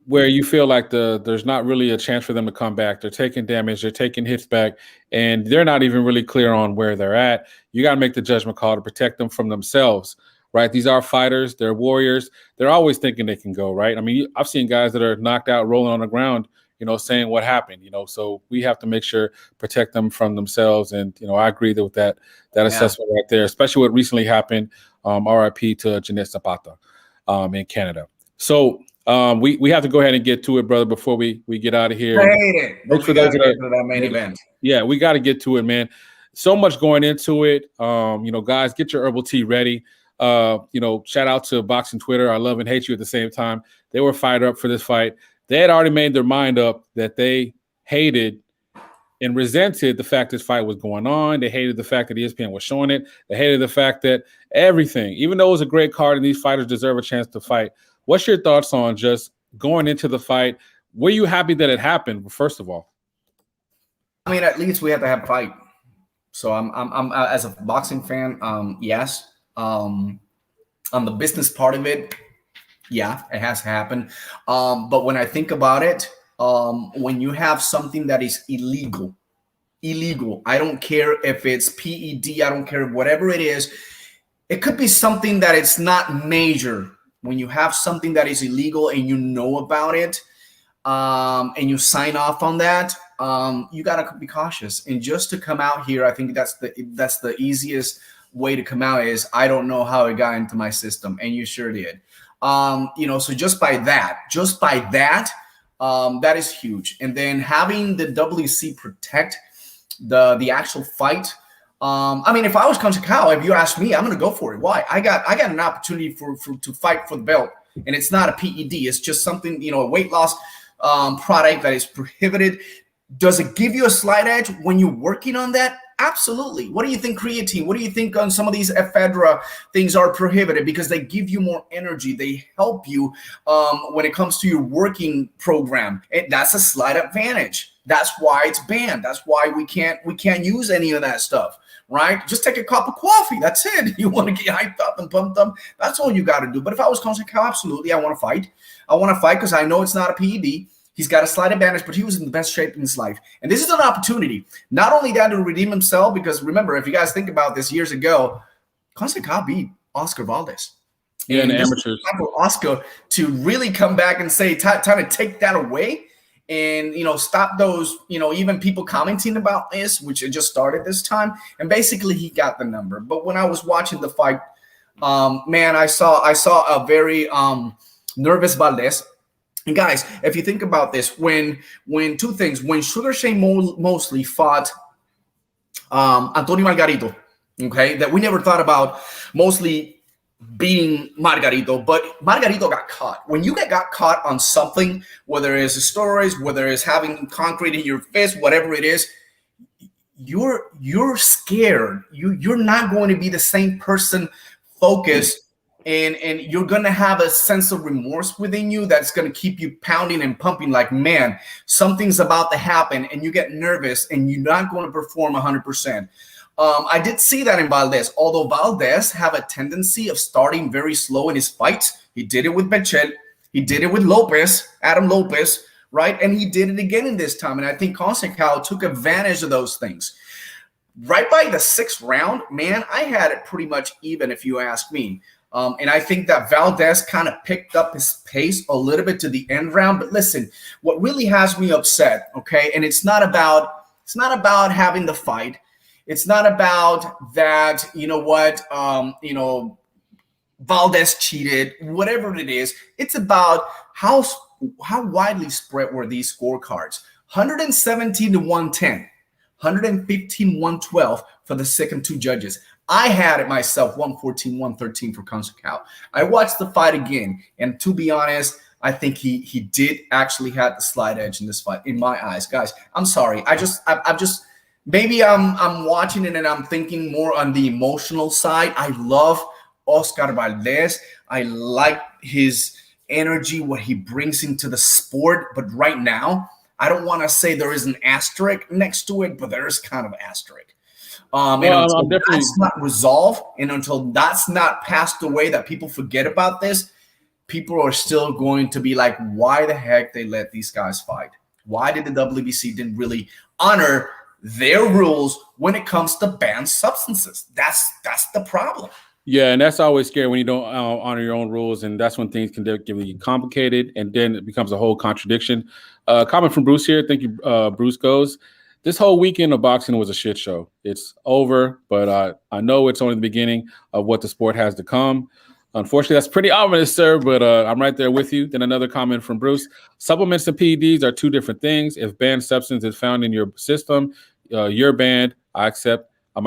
where you feel like there's not really a chance for them to come back. They're taking damage, they're taking hits back, and they're not even really clear on where they're at. You got to make the judgment call to protect them from themselves, right? These are fighters, they're warriors. They're always thinking they can go, right? I've seen guys that are knocked out, rolling on the ground, saying what happened, so we have to make sure, protect them from themselves. And, I agree with that assessment right there, especially what recently happened, RIP to Jeanette Zapata in Canada. So, we have to go ahead and get to it, brother, before we get out of here. Look for those that main event. Yeah, we got to get to it, man. So much going into it. Guys, get your herbal tea ready. Shout out to Boxing Twitter. I love and hate you at the same time. They were fired up for this fight. They had already made their mind up that they hated and resented the fact this fight was going on. They hated the fact that ESPN was showing it. They hated the fact that everything, even though it was a great card and these fighters deserve a chance to fight. What's your thoughts on just going into the fight? Were you happy that it happened, first of all? At least we have to have a fight. So I'm as a boxing fan, yes. On the business part of it, yeah, it has to happen. But when I think about it, when you have something that is illegal, I don't care if it's PED, I don't care whatever it is. It could be something that it's not major. When you have something that is illegal and you know about it, and you sign off on that, you gotta be cautious. And just to come out here, I think that's the easiest way to come out is, I don't know how it got into my system, and you sure did. So just by that, that is huge. And then having the WC protect the actual fight. If I was Conceição, if you ask me, I'm going to go for it. Why? I got an opportunity to fight for the belt, and it's not a PED. It's just something, a weight loss product that is prohibited. Does it give you a slight edge when you're working on that? Absolutely. What do you think creatine? What do you think on some of these ephedra things are prohibited? Because they give you more energy. They help you when it comes to your working program. That's a slight advantage. That's why it's banned. That's why we can't use any of that stuff. Right? Just take a cup of coffee. That's it. You want to get hyped up and pumped up. That's all you got to do. But if I was Conceição, absolutely, I want to fight. I want to fight because I know it's not a PED. He's got a slight advantage, but he was in the best shape in his life. And this is an opportunity, not only that to redeem himself, because remember, if you guys think about this years ago, Conceição beat Oscar Valdez. Yeah, and the this amateurs. is time for Oscar to really come back and say, time to take that away and, stop those, even people commenting about this, which it just started this time. And basically he got the number. But when I was watching the fight, man, I saw a very nervous Valdez. And guys, if you think about this, when two things, when Sugar Shane Mosley fought Antonio Margarito, okay, that we never thought about Mosley beating Margarito, but Margarito got caught. When you got caught on something, whether it's steroids, whether it's having concrete in your fist, whatever it is, you're scared. You're not going to be the same person focused, and you're going to have a sense of remorse within you that's going to keep you pounding and pumping like, man, something's about to happen, and you get nervous and you're not going to perform 100%. I did see that in Valdez, although Valdez have a tendency of starting very slow in his fights. He did it with Berchelt. He did it with Lopez, Adam Lopez, right? And he did it again in this time. And I think Conceição took advantage of those things. Right by the 6th round, man, I had it pretty much even, if you ask me. And I think that Valdez kind of picked up his pace a little bit to the end round. But listen, what really has me upset, okay, and it's not about having the fight. It's not about that, Valdez cheated, whatever it is. It's about how widely spread were these scorecards. 117 to 110, 115, 112 for the second two judges. I had it myself, 114, 113 for Conceição. I watched the fight again, and to be honest, I think he did actually have the slight edge in this fight, in my eyes. Guys, I'm sorry. I'm just maybe I'm watching it and I'm thinking more on the emotional side. I love Oscar Valdez. I like his energy, what he brings into the sport. But right now, I don't want to say there is an asterisk next to it, but there is kind of an asterisk. And until that's not resolved, and until that's not passed away, that people forget about this, people are still going to be like, why the heck they let these guys fight? Why did the WBC didn't really honor their rules when it comes to banned substances? That's the problem. Yeah, and that's always scary when you don't honor your own rules, and that's when things can get really complicated, and then it becomes a whole contradiction. Comment from Bruce here. Thank you, Bruce Goes. This whole weekend of boxing was a shit show. It's over, but I know it's only the beginning of what the sport has to come. Unfortunately, that's pretty ominous, sir, but I'm right there with you. Then another comment from Bruce. Supplements and PEDs are two different things. If banned substance is found in your system, you're banned. I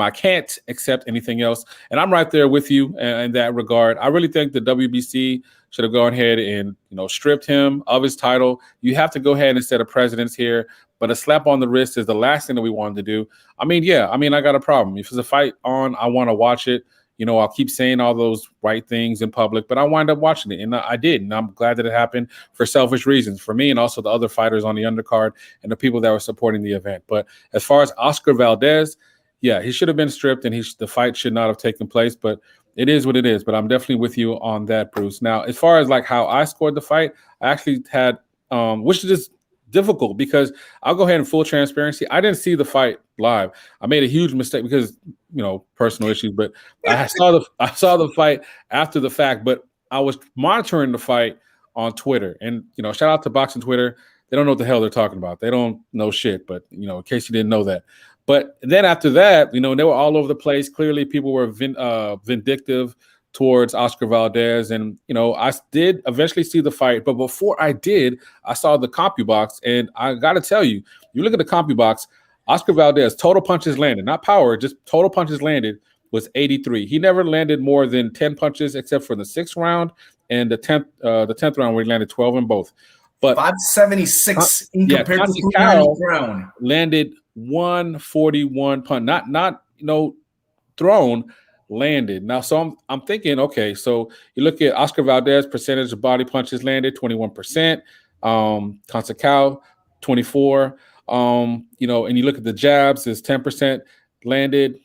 can't accept anything else. And I'm right there with you in that regard. I really think the WBC should have gone ahead and stripped him of his title. You have to go ahead and set a precedence here. But a slap on the wrist is the last thing that we wanted to do. I got a problem. If there's a fight on, I want to watch it. I'll keep saying all those right things in public, but I wind up watching it, and I did, and I'm glad that it happened for selfish reasons, for me and also the other fighters on the undercard and the people that were supporting the event. But as far as Oscar Valdez, yeah, he should have been stripped, and the fight should not have taken place, but it is what it is. But I'm definitely with you on that, Bruce. Now, as far as like how I scored the fight, I actually had, which is just difficult because I'll go ahead and full transparency. I didn't see the fight live. I made a huge mistake because personal issues, but I saw the fight after the fact, but I was monitoring the fight on Twitter, and shout out to Boxing Twitter. They don't know what the hell they're talking about. They don't know shit, but in case you didn't know that. But then after that, they were all over the place. Clearly people were vindictive towards Oscar Valdez. And, I did eventually see the fight. But before I did, I saw the CompuBox. And I got to tell you, you look at the CompuBox, Oscar Valdez, total punches landed, not power, just total punches landed was 83. He never landed more than 10 punches except for the 6th round and the 10th round where he landed 12 in both. But 576 in compared to Conceição landed 141 punch, not thrown, landed. Now, so I'm thinking, okay, so you look at Oscar Valdez percentage of body punches landed, 21%. Conceição, 24. And you look at the jabs, is 10% landed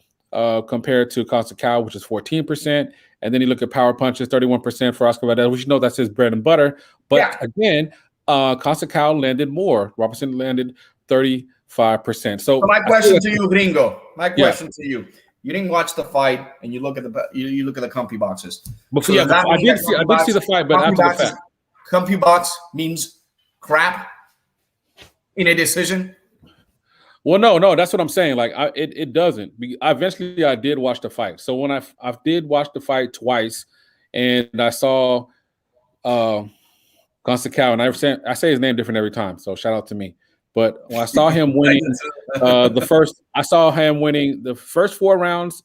compared to Conceição, which is 14%. And then you look at power punches, 31% for Oscar Valdez, which that's his bread and butter. But again, Conceição landed more. Robertson landed 35%. So my question to you, Gringo. My question to you. You didn't watch the fight, and you look at the comfy boxes. But yeah, I did see the fight, but after the fact, comfy box means crap in a decision. Well, no, that's what I'm saying. Like, it doesn't. Eventually, I did watch the fight. So when I did watch the fight twice, and I saw Gonzalez, and I say his name different every time. So shout out to me. But when I saw him winning the first 4 rounds,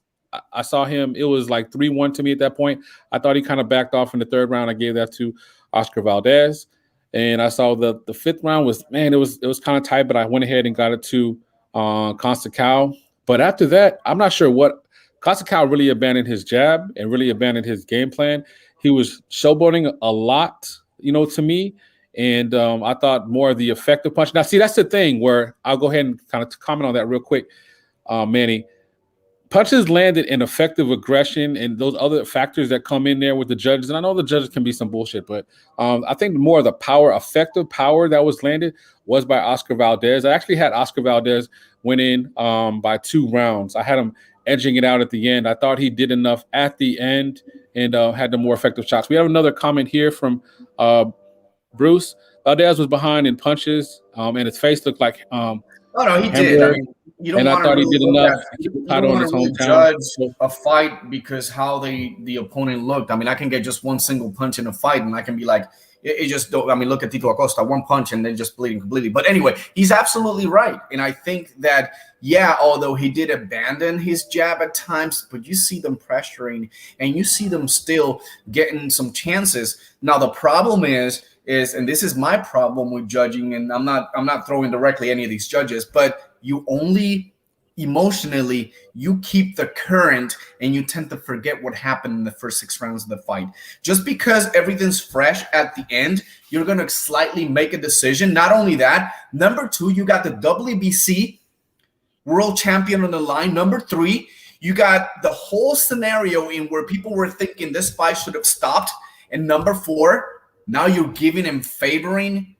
I saw him. It was like 3-1 to me at that point. I thought he kind of backed off in the 3rd round. I gave that to Oscar Valdez, and I saw the 5th round was it was kind of tight, but I went ahead and got it to Gonzalez. But after that, I'm not sure what Gonzalez really abandoned his jab and really abandoned his game plan. He was showboating a lot, to me. And I thought more of the effective punch. Now, see, that's the thing where I'll go ahead and kind of comment on that real quick, Manny. Punches landed in effective aggression and those other factors that come in there with the judges. And I know the judges can be some bullshit, but I think more of the effective power that was landed was by Oscar Valdez. I actually had Oscar Valdez winning by 2 rounds. I had him edging it out at the end. I thought he did enough at the end and had the more effective shots. We have another comment here from Bruce. Valdez was behind in punches, and his face looked like he did. I mean, you don't want to he did enough. Judge a fight because how the opponent looked. I mean, I can get just one single punch in a fight, and I can be like, it just don't. I mean, look at Tito Acosta, 1 punch and then just bleeding completely. But anyway, he's absolutely right, and I think that although he did abandon his jab at times, but you see them pressuring, and you see them still getting some chances. Now the problem is, and this is my problem with judging, and I'm not throwing directly any of these judges, but you only emotionally you keep the current, and you tend to forget what happened in the first 6 rounds of the fight. Just because everything's fresh at the end, you're going to slightly make a decision. Not only that, number 2, you got the WBC world champion on the line. Number 3, you got the whole scenario in where people were thinking this fight should have stopped. And number 4, now you're favoring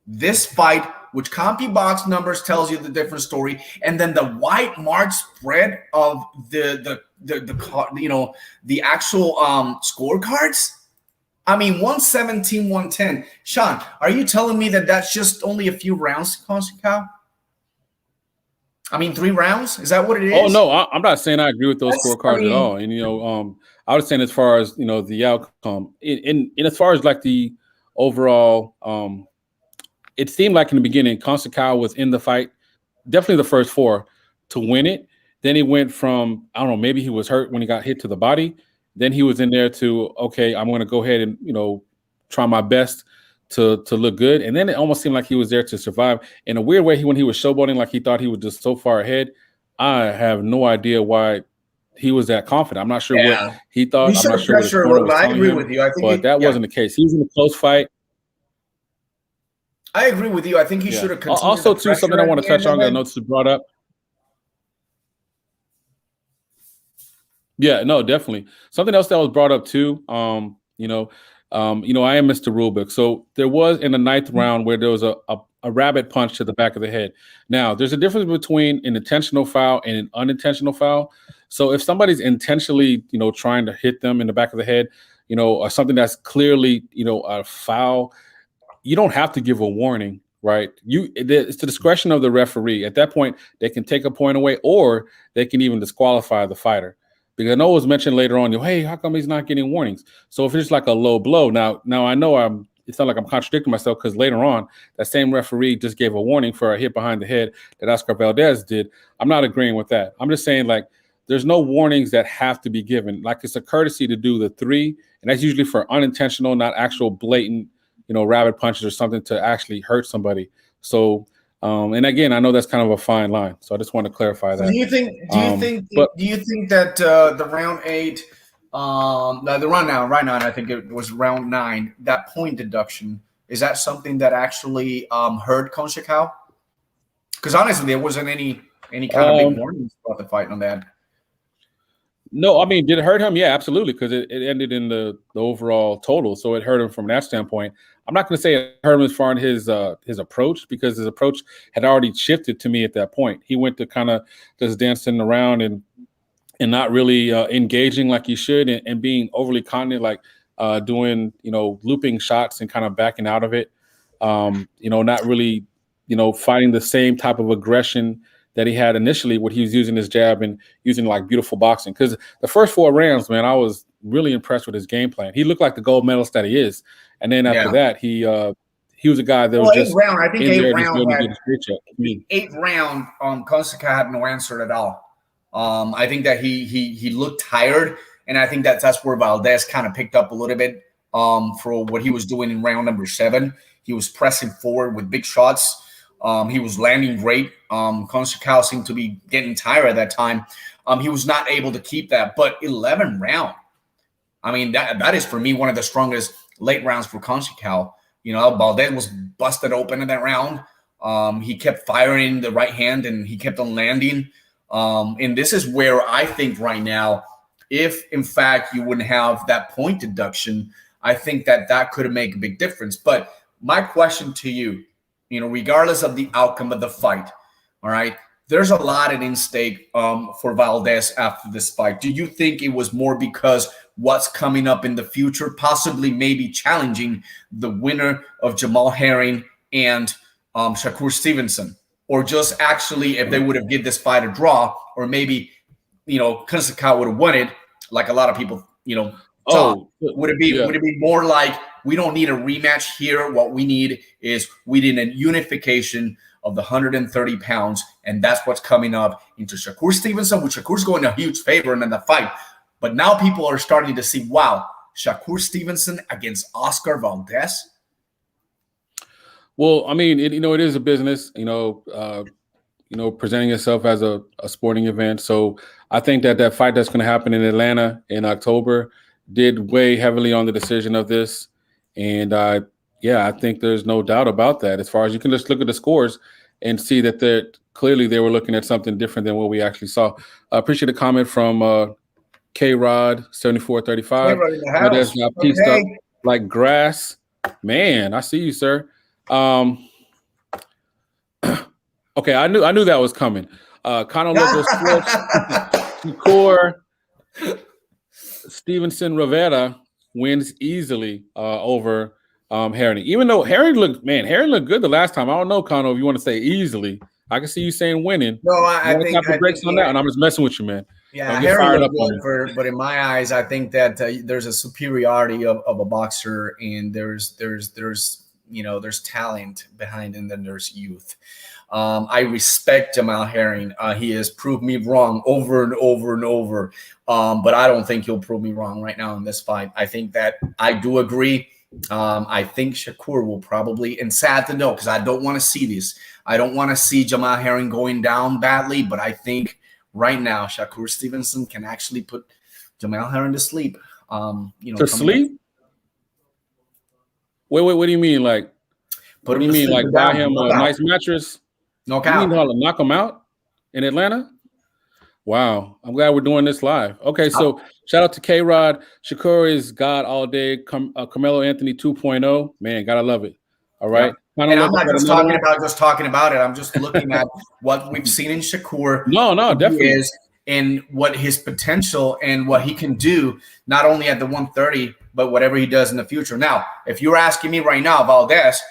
this fight, which CompuBox numbers tells you the different story, and then the white mark spread of the actual scorecards. I mean, 117, 110. Sean, are you telling me that that's just only a few rounds, Gonzalez? I mean, 3 rounds? Is that what it is? Oh no, I'm not saying I agree with those scorecards at all. And I was saying as far as the outcome, in as far as like the overall, it seemed like in the beginning, Gonzalez was in the fight, definitely the first 4 to win it. Then he went from, I don't know, maybe he was hurt when he got hit to the body. Then he was in there to, okay, I'm going to go ahead and try my best to look good. And then it almost seemed like he was there to survive. In a weird way, when he was showboating, like he thought he was just so far ahead, I have no idea why he was that confident. I'm not sure what he thought. I'm not sure what his corner was telling him, with you. I think but that wasn't the case. He was in a close fight. I agree with you. I think he should have continued. Also, too, something I want to touch on that I noticed you brought up. Yeah, no, definitely. Something else that was brought up too. I am Mr. Rulebook. So there was in the 9th round where there was a rabbit punch to the back of the head. Now, there's a difference between an intentional foul and an unintentional foul. So if somebody's intentionally, trying to hit them in the back of the head, or something that's clearly, a foul, you don't have to give a warning, right? It's the discretion of the referee. At that point, they can take a point away, or they can even disqualify the fighter. Because I know it was mentioned later on, hey, how come he's not getting warnings? So if it's like a low blow, now I know it's not like I'm contradicting myself, because later on, that same referee just gave a warning for a hit behind the head that Oscar Valdez did. I'm not agreeing with that. I'm just saying, like, there's no warnings that have to be given. Like, it's a courtesy to do the 3, and that's usually for unintentional, not actual blatant, rabbit punches or something to actually hurt somebody. So, and again, I know that's kind of a fine line. So I just want to clarify that. Do you think that the round 8, the run right now, and I think it was round 9, that point deduction, is that something that actually hurt Gonzalez? Because honestly, there wasn't any kind of big warnings about the fight on that. No, I mean, did it hurt him? Yeah, absolutely, because it ended in the overall total. So it hurt him from that standpoint. I'm not going to say it hurt him as far as his approach, because his approach had already shifted to me at that point. He went to kind of just dancing around and and not really engaging like he should, and being overly confident, like doing, looping shots and kind of backing out of it. Not really, fighting the same type of aggression that he had initially when he was using his jab and using like beautiful boxing. Because the first 4 rounds, man, I was really impressed with his game plan. He looked like the gold medalist that he is. And then after that, he was a guy that was just round. I think in 8 there round. just 8 round. Kosaka had no answer at all. I think that he looked tired, and I think that's where Valdez kind of picked up a little bit for what he was doing in round number 7. He was pressing forward with big shots. He was landing great. Kosaka seemed to be getting tired at that time. He was not able to keep that. But 11 round, I mean, that is for me one of the strongest late rounds for Kosaka. Valdez was busted open in that round. He kept firing the right hand, and he kept on landing. And this is where I think right now, if in fact you wouldn't have that point deduction, I think that could make a big difference. But my question to you, regardless of the outcome of the fight, all right, there's a lot at stake for Valdez after this fight. Do you think it was more because what's coming up in the future, possibly maybe challenging the winner of Jamal Herring and Shakur Stevenson? Or just actually, if they would have given this fight a draw, or maybe, Kosaka would have won it, like a lot of people, thought. Would it be more like, we don't need a rematch here? What we need is a unification of the 130 pounds, and that's what's coming up into Shakur Stevenson, which Shakur's going a huge favor in the fight. But now people are starting to see, wow, Shakur Stevenson against Oscar Valdez. Well, I mean, it is a business, presenting itself as a sporting event. So I think that fight that's going to happen in Atlanta in October did weigh heavily on the decision of this. And I think there's no doubt about that. As far as you can just look at the scores and see that clearly they were looking at something different than what we actually saw. I appreciate a comment from K-Rod 7435. That's not pieced up like grass. Man, I see you, sir. Okay, I knew that was coming. Cano Local Sports, Shakur Stevenson Rivera wins easily over Herring. Even though Herring looked good the last time. I don't know, Cano, if you want to say easily. I can see you saying winning. No, I think the brakes on that, and I'm just messing with you, man. Yeah, Herring looked good, but in my eyes, I think that there's a superiority of a boxer, and there's talent behind, and then there's youth. I respect Jamal Herring. He has proved me wrong over and over and over. But I don't think he'll prove me wrong right now in this fight. I think that I do agree. I think Shakur will probably, and sad to know, because I don't want to see this. I don't want to see Jamal Herring going down badly, but I think right now Shakur Stevenson can actually put Jamal Herring to sleep. To sleep? Wait, what do you mean? Like, what do you mean? Like, buy him a nice mattress? Knockout. You mean to knock him out in Atlanta? Wow. I'm glad we're doing this live. Okay, so shout out to K-Rod. Shakur is God all day. Carmelo Anthony 2.0. Man, gotta love it. All right. Yeah. And I'm not just talking about it. I'm just looking at what we've seen in Shakur. No, definitely. Is and what his potential and what he can do, not only at the 130, but whatever he does in the future. Now, if you're asking me right now, Valdez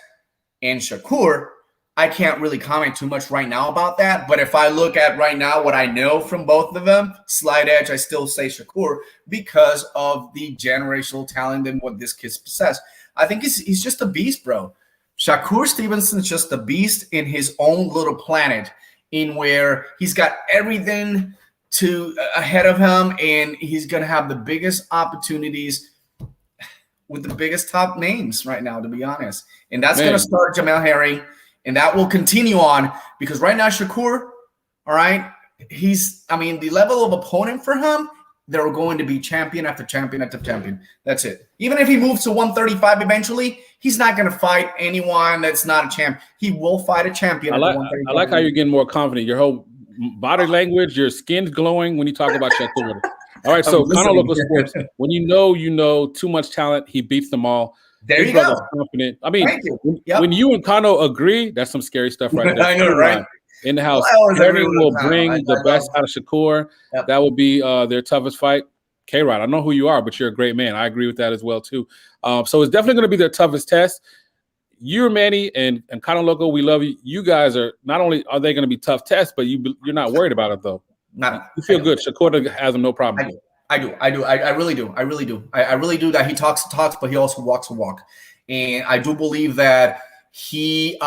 and Shakur, I can't really comment too much right now about that. But if I look at right now what I know from both of them, slight edge, I still say Shakur because of the generational talent and what this kid's possess. I think he's just a beast, bro. Shakur Stevenson's just a beast in his own little planet, in where he's got everything ahead of him, and he's going to have the biggest opportunities with the biggest top names right now, to be honest. And that's going to start Jamal Herring. And that will continue on, because right now Shakur, all right, the level of opponent for him, they're going to be champion after champion after champion. That's it. Even if he moves to 135 eventually, he's not going to fight anyone that's not a champ. He will fight a champion. I like how you're getting more confident. Your whole body language, your skin's glowing when you talk about Shakur. All right, so Cano Local Sports, when you know too much talent, he beats them all. There you go. Confident. I mean, when you and Cano agree, that's some scary stuff right there. I know, right? in the house. Well, Henry will bring the best out of Shakur. Yep. That would be their toughest fight. K-Rod, I know who you are, but you're a great man. I agree with that as well, too. So it's definitely going to be their toughest test. You, Manny, and Kano Loco, we love you. You guys are not only are they going to be tough tests, but you're not worried about it, though. You feel good. Shakur has no problem. I do. I really do. I really do. I really do that. He talks the talks, but he also walks the walk. And I do believe that he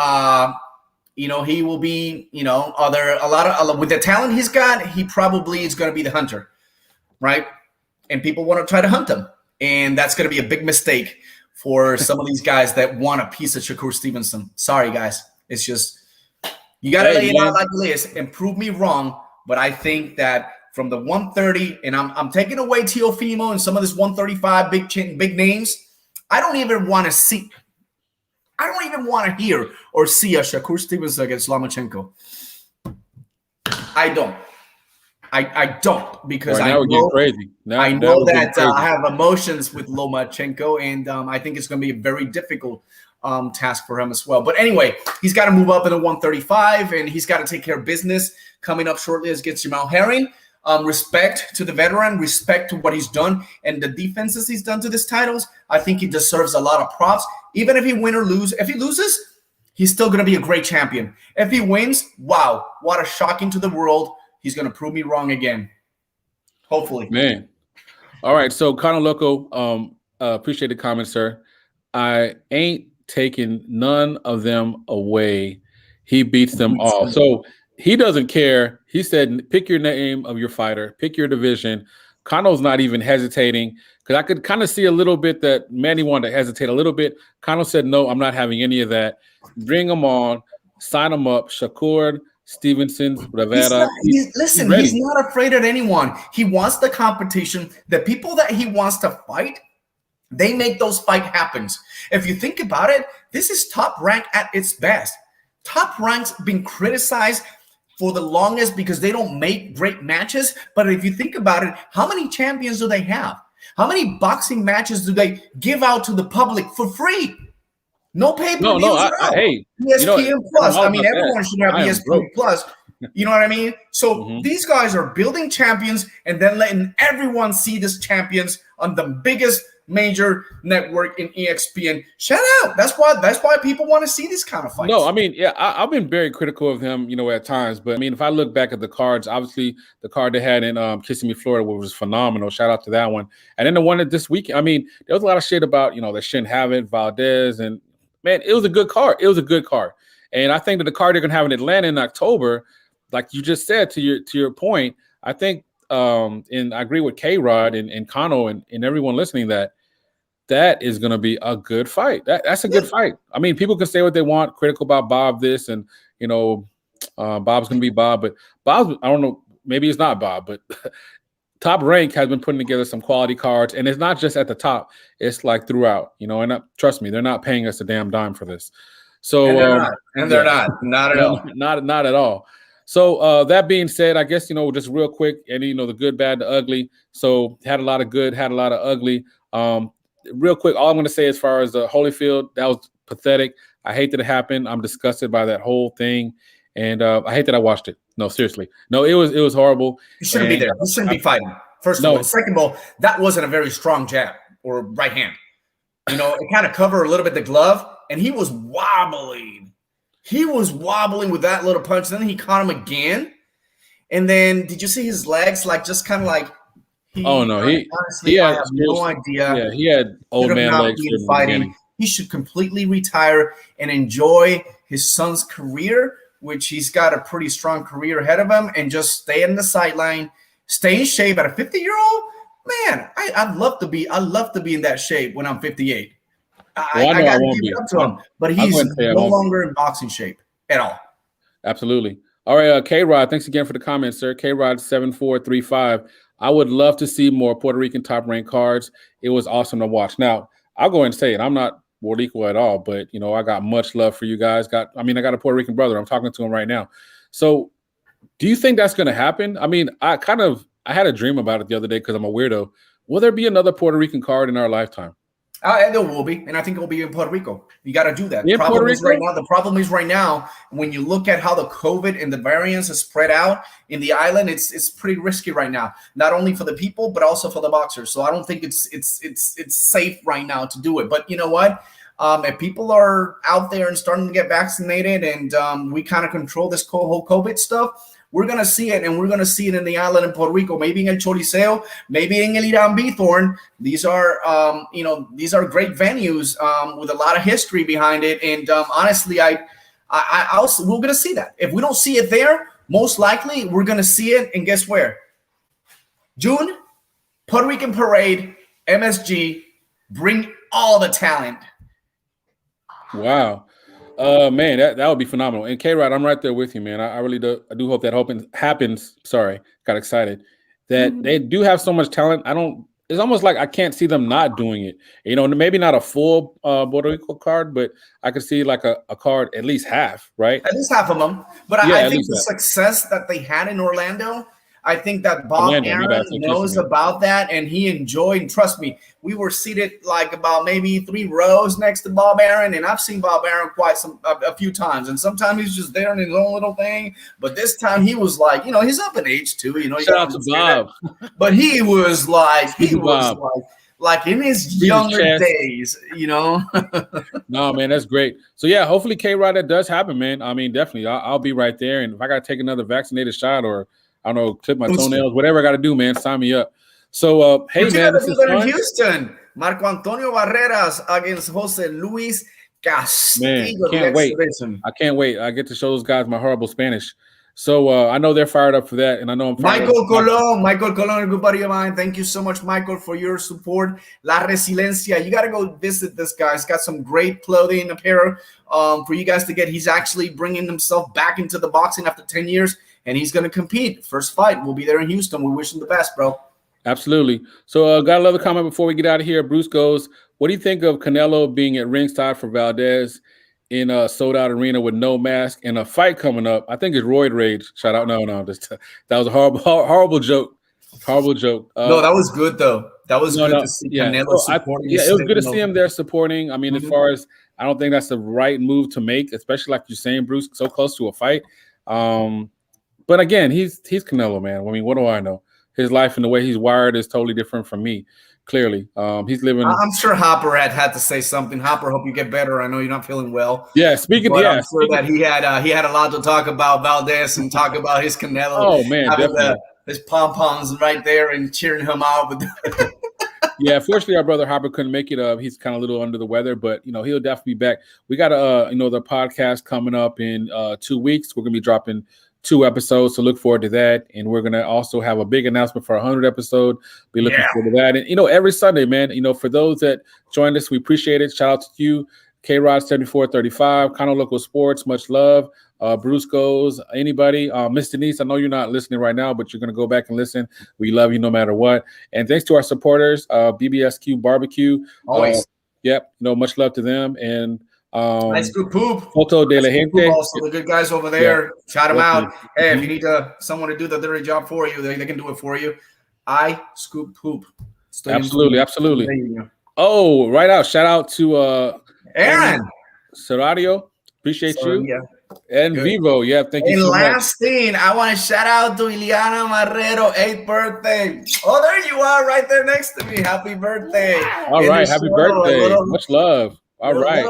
he will be, with the talent he's got, he probably is going to be the hunter, right? And people want to try to hunt him. And that's going to be a big mistake for some of these guys that want a piece of Shakur Stevenson. Sorry, guys. It's just, you got to lay it out like it is and prove me wrong. But I think that from the 130, and I'm taking away Teofimo and some of this 135 big names, I don't even want to hear or see a Shakur Stevenson against Lomachenko. I don't. I don't, because I know crazy. I know that I have emotions with Lomachenko, and I think it's going to be a very difficult task for him as well. But anyway, he's got to move up in the 135, and he's got to take care of business coming up shortly against Jamal Herring. Respect to the veteran, respect to what he's done and the defenses he's done to these titles. I think he deserves a lot of props. Even if he win or lose, if he loses, he's still going to be a great champion. If he wins, wow, what a shocking to the world. He's going to prove me wrong again. Hopefully. Man. All right. So, Kano Loco, appreciate the comment, sir. I ain't taking none of them away. He beats them all. So, he doesn't care. He said, pick your name of your fighter, pick your division. Kano's not even hesitating, because I could kind of see a little bit that Manny wanted to hesitate a little bit. Kano said, no, I'm not having any of that. Bring them on, sign them up. Shakur Stevenson, Rivera. He's not afraid of anyone. He wants the competition. The people that he wants to fight, they make those fight happen. If you think about it, this is Top Rank at its best. Top Rank's been criticized for the longest because they don't make great matches. But if you think about it, how many champions do they have? How many boxing matches do they give out to the public for free? No pay-per-views. Hey, ESPN Plus. I mean, everyone should have ESPN Plus. You know what I mean? So these guys are building champions and then letting everyone see these champions on the biggest major network in ESPN. Shout out. That's why people want to see this kind of fights. No, I mean, yeah, I've been very critical of him, at times. But I mean, if I look back at the cards, obviously the card they had in Kissing Me Florida was phenomenal. Shout out to that one. And then the one that this week, I mean, there was a lot of shit about, they shouldn't have it, Valdez, and man, it was a good card. It was a good card. And I think that the card they're gonna have in Atlanta in October, like you just said, to your point, I think and I agree with K-Rod and Kano and everyone listening that is going to be a good fight. That's a good fight. I mean, people can say what they want, critical about Bob this, and, Bob's going to be Bob. But Bob, I don't know, maybe it's not Bob, but Top Rank has been putting together some quality cards. And it's not just at the top. It's like throughout, and trust me, they're not paying us a damn dime for this. So they're not at all. Not at all. So that being said, I guess, just real quick, and, the good, bad, the ugly. So had a lot of good, had a lot of ugly. Real quick, all I'm going to say as far as the Holyfield, that was pathetic. I hate that it happened. I'm disgusted by that whole thing. And I hate that I watched it. No, seriously. No, it was horrible. You shouldn't be there. You shouldn't be fighting. First of all. Second of all, that wasn't a very strong jab or right hand. It kind of covered a little bit the glove, and he was wobbling. He was wobbling with that little punch. Then he caught him again. And then did you see his legs? Like, just kind of like, honestly, he I have no idea. Yeah, he had old man legs. Fighting. He should completely retire and enjoy his son's career, which he's got a pretty strong career ahead of him, and just stay in the sideline, stay in shape at a 50-year-old. Man, I'd love to be in that shape when I'm 58. I got to give it up to him, but he's no longer in boxing shape at all. Absolutely. All right, K-Rod, thanks again for the comments, sir. K-Rod 7435. I would love to see more Puerto Rican top rank cards. It was awesome to watch. Now, I'll go ahead and say it. I'm not Boricua at all, but I got much love for you guys. I got a Puerto Rican brother. I'm talking to him right now. So do you think that's going to happen? I mean, I had a dream about it the other day because I'm a weirdo. Will there be another Puerto Rican card in our lifetime? There will be, and I think it will be in Puerto Rico. You got to do that. In Puerto Rico? The problem is right now, when you look at how the COVID and the variants are spread out in the island, it's pretty risky right now. Not only for the people, but also for the boxers. So I don't think it's safe right now to do it. But you know what? If people are out there and starting to get vaccinated, and we kind of control this whole COVID stuff, we're going to see it, and we're going to see it in the island in Puerto Rico, maybe in El Choliseo, maybe in El Irán Bithorn. These are, these are great venues with a lot of history behind it. And honestly, we're going to see that. If we don't see it there, most likely we're going to see it. And guess where? June, Puerto Rican Parade, MSG, bring all the talent. Wow. Man, that would be phenomenal. And K-Rod, I'm right there with you, man. I really do. I do hope that happens. Sorry, got excited. That they do have so much talent. It's almost like I can't see them not doing it. You know, maybe not a full Puerto Rico card, but I could see like a card, at least half, right? At least half of them. But I think the success that they had in Orlando, I think that Bob Aaron knows about that, and he enjoyed. And trust me, we were seated like about maybe 3 rows next to Bob Aaron, and I've seen Bob Aaron a few times. And sometimes he's just there in his own little thing. But this time he was like, he's up in age too. Shout out to Bob. But he was like, like in his younger days, No, man, that's great. So yeah, hopefully K-Rod, that does happen, man. I mean, definitely, I'll be right there. And if I got to take another vaccinated shot or I don't know, clip my toenails, whatever I got to do, man. Sign me up. So, hey, man, this is fun. In Houston, Marco Antonio Barreras against Jose Luis Castillo. Man, can't wait. I can't wait. I get to show those guys my horrible Spanish. So I know they're fired up for that, and I know I'm fired Michael Colon, a good buddy of mine. Thank you so much, Michael, for your support. La Resiliencia. You got to go visit this guy. He's got some great clothing apparel for you guys to get. He's actually bringing himself back into the boxing after 10 years. And he's going to compete. First fight. We'll be there in Houston. We wish him the best, bro. Absolutely. So got another comment before we get out of here. Bruce goes, what do you think of Canelo being at ringside for Valdez in a sold-out arena with no mask and a fight coming up? I think it's Roid Rage. Shout out. No. That was a horrible joke. Horrible joke. No, that was good, though. That was good to see Canelo supporting. It was good to see him there supporting. I mean, as far as I don't think that's the right move to make, especially like you're saying, Bruce, so close to a fight. But again, he's Canelo, man. I mean, what do I know? His life and the way he's wired is totally different from me. Clearly, he's living. I'm sure Hopper had to say something. Hopper, hope you get better. I know you're not feeling well. Yeah, I'm sure that he had a lot to talk about Valdez and talk about his Canelo. Oh man, definitely. His pom poms right there and cheering him out. Yeah, fortunately, our brother Hopper couldn't make it. He's kind of a little under the weather, but he'll definitely be back. We got the podcast coming up in 2 weeks. We're gonna be dropping 2 episodes, so look forward to that. And we're gonna also have a big announcement for 100 episode. Be looking forward to that. And every Sunday, man. For those that joined us, we appreciate it. Shout out to you, K-Rod 7435, Kano Local Sports. Much love. Bruce goes. Anybody, Miss Denise? I know you're not listening right now, but you're gonna go back and listen. We love you no matter what. And thanks to our supporters, BBSQ Barbecue. Always. Much love to them. And nice good poop. Foto de la Gente. Also, the good guys over there. Shout them out. Hey, if you need someone to do the dirty job for you, they can do it for you. I scoop poop. Absolutely. Oh, right out. Shout out to Aaron Seradio. Appreciate you. Yeah. EnVivo. Yeah, thank you so much. And last thing, I want to shout out to Ileana Marrero, 8th birthday. Oh, there you are, right there next to me. Happy birthday. All right, happy birthday. Much love. All right.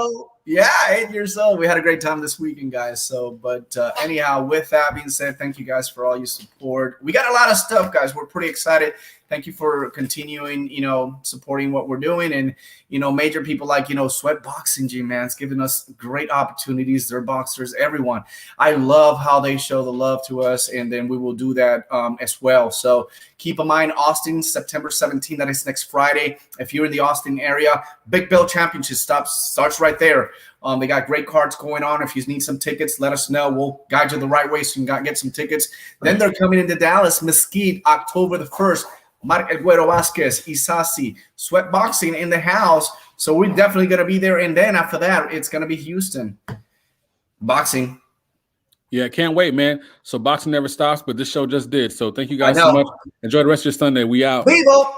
8 years old. We had a great time this weekend, guys. So, but anyhow, with that being said, thank you guys for all your support. We got a lot of stuff, guys. We're pretty excited. Thank you for continuing, supporting what we're doing. And, major people like, Sweat Boxing Gym, man, it's giving us great opportunities. They're boxers, everyone. I love how they show the love to us. And then we will do that as well. So keep in mind, Austin, September 17th, that is next Friday. If you're in the Austin area, Big Bell Championship starts right there. They got great cards going on. If you need some tickets, let us know. We'll guide you the right way so you can get some tickets. Then they're coming into Dallas, Mesquite, October the 1st. Mark El Güero Vasquez, Isasi, Sweat Boxing in the house. So we're definitely going to be there. And then after that, it's going to be Houston. Boxing. Yeah, can't wait, man. So boxing never stops, but this show just did. So thank you guys so much. Enjoy the rest of your Sunday. We out. Vivo.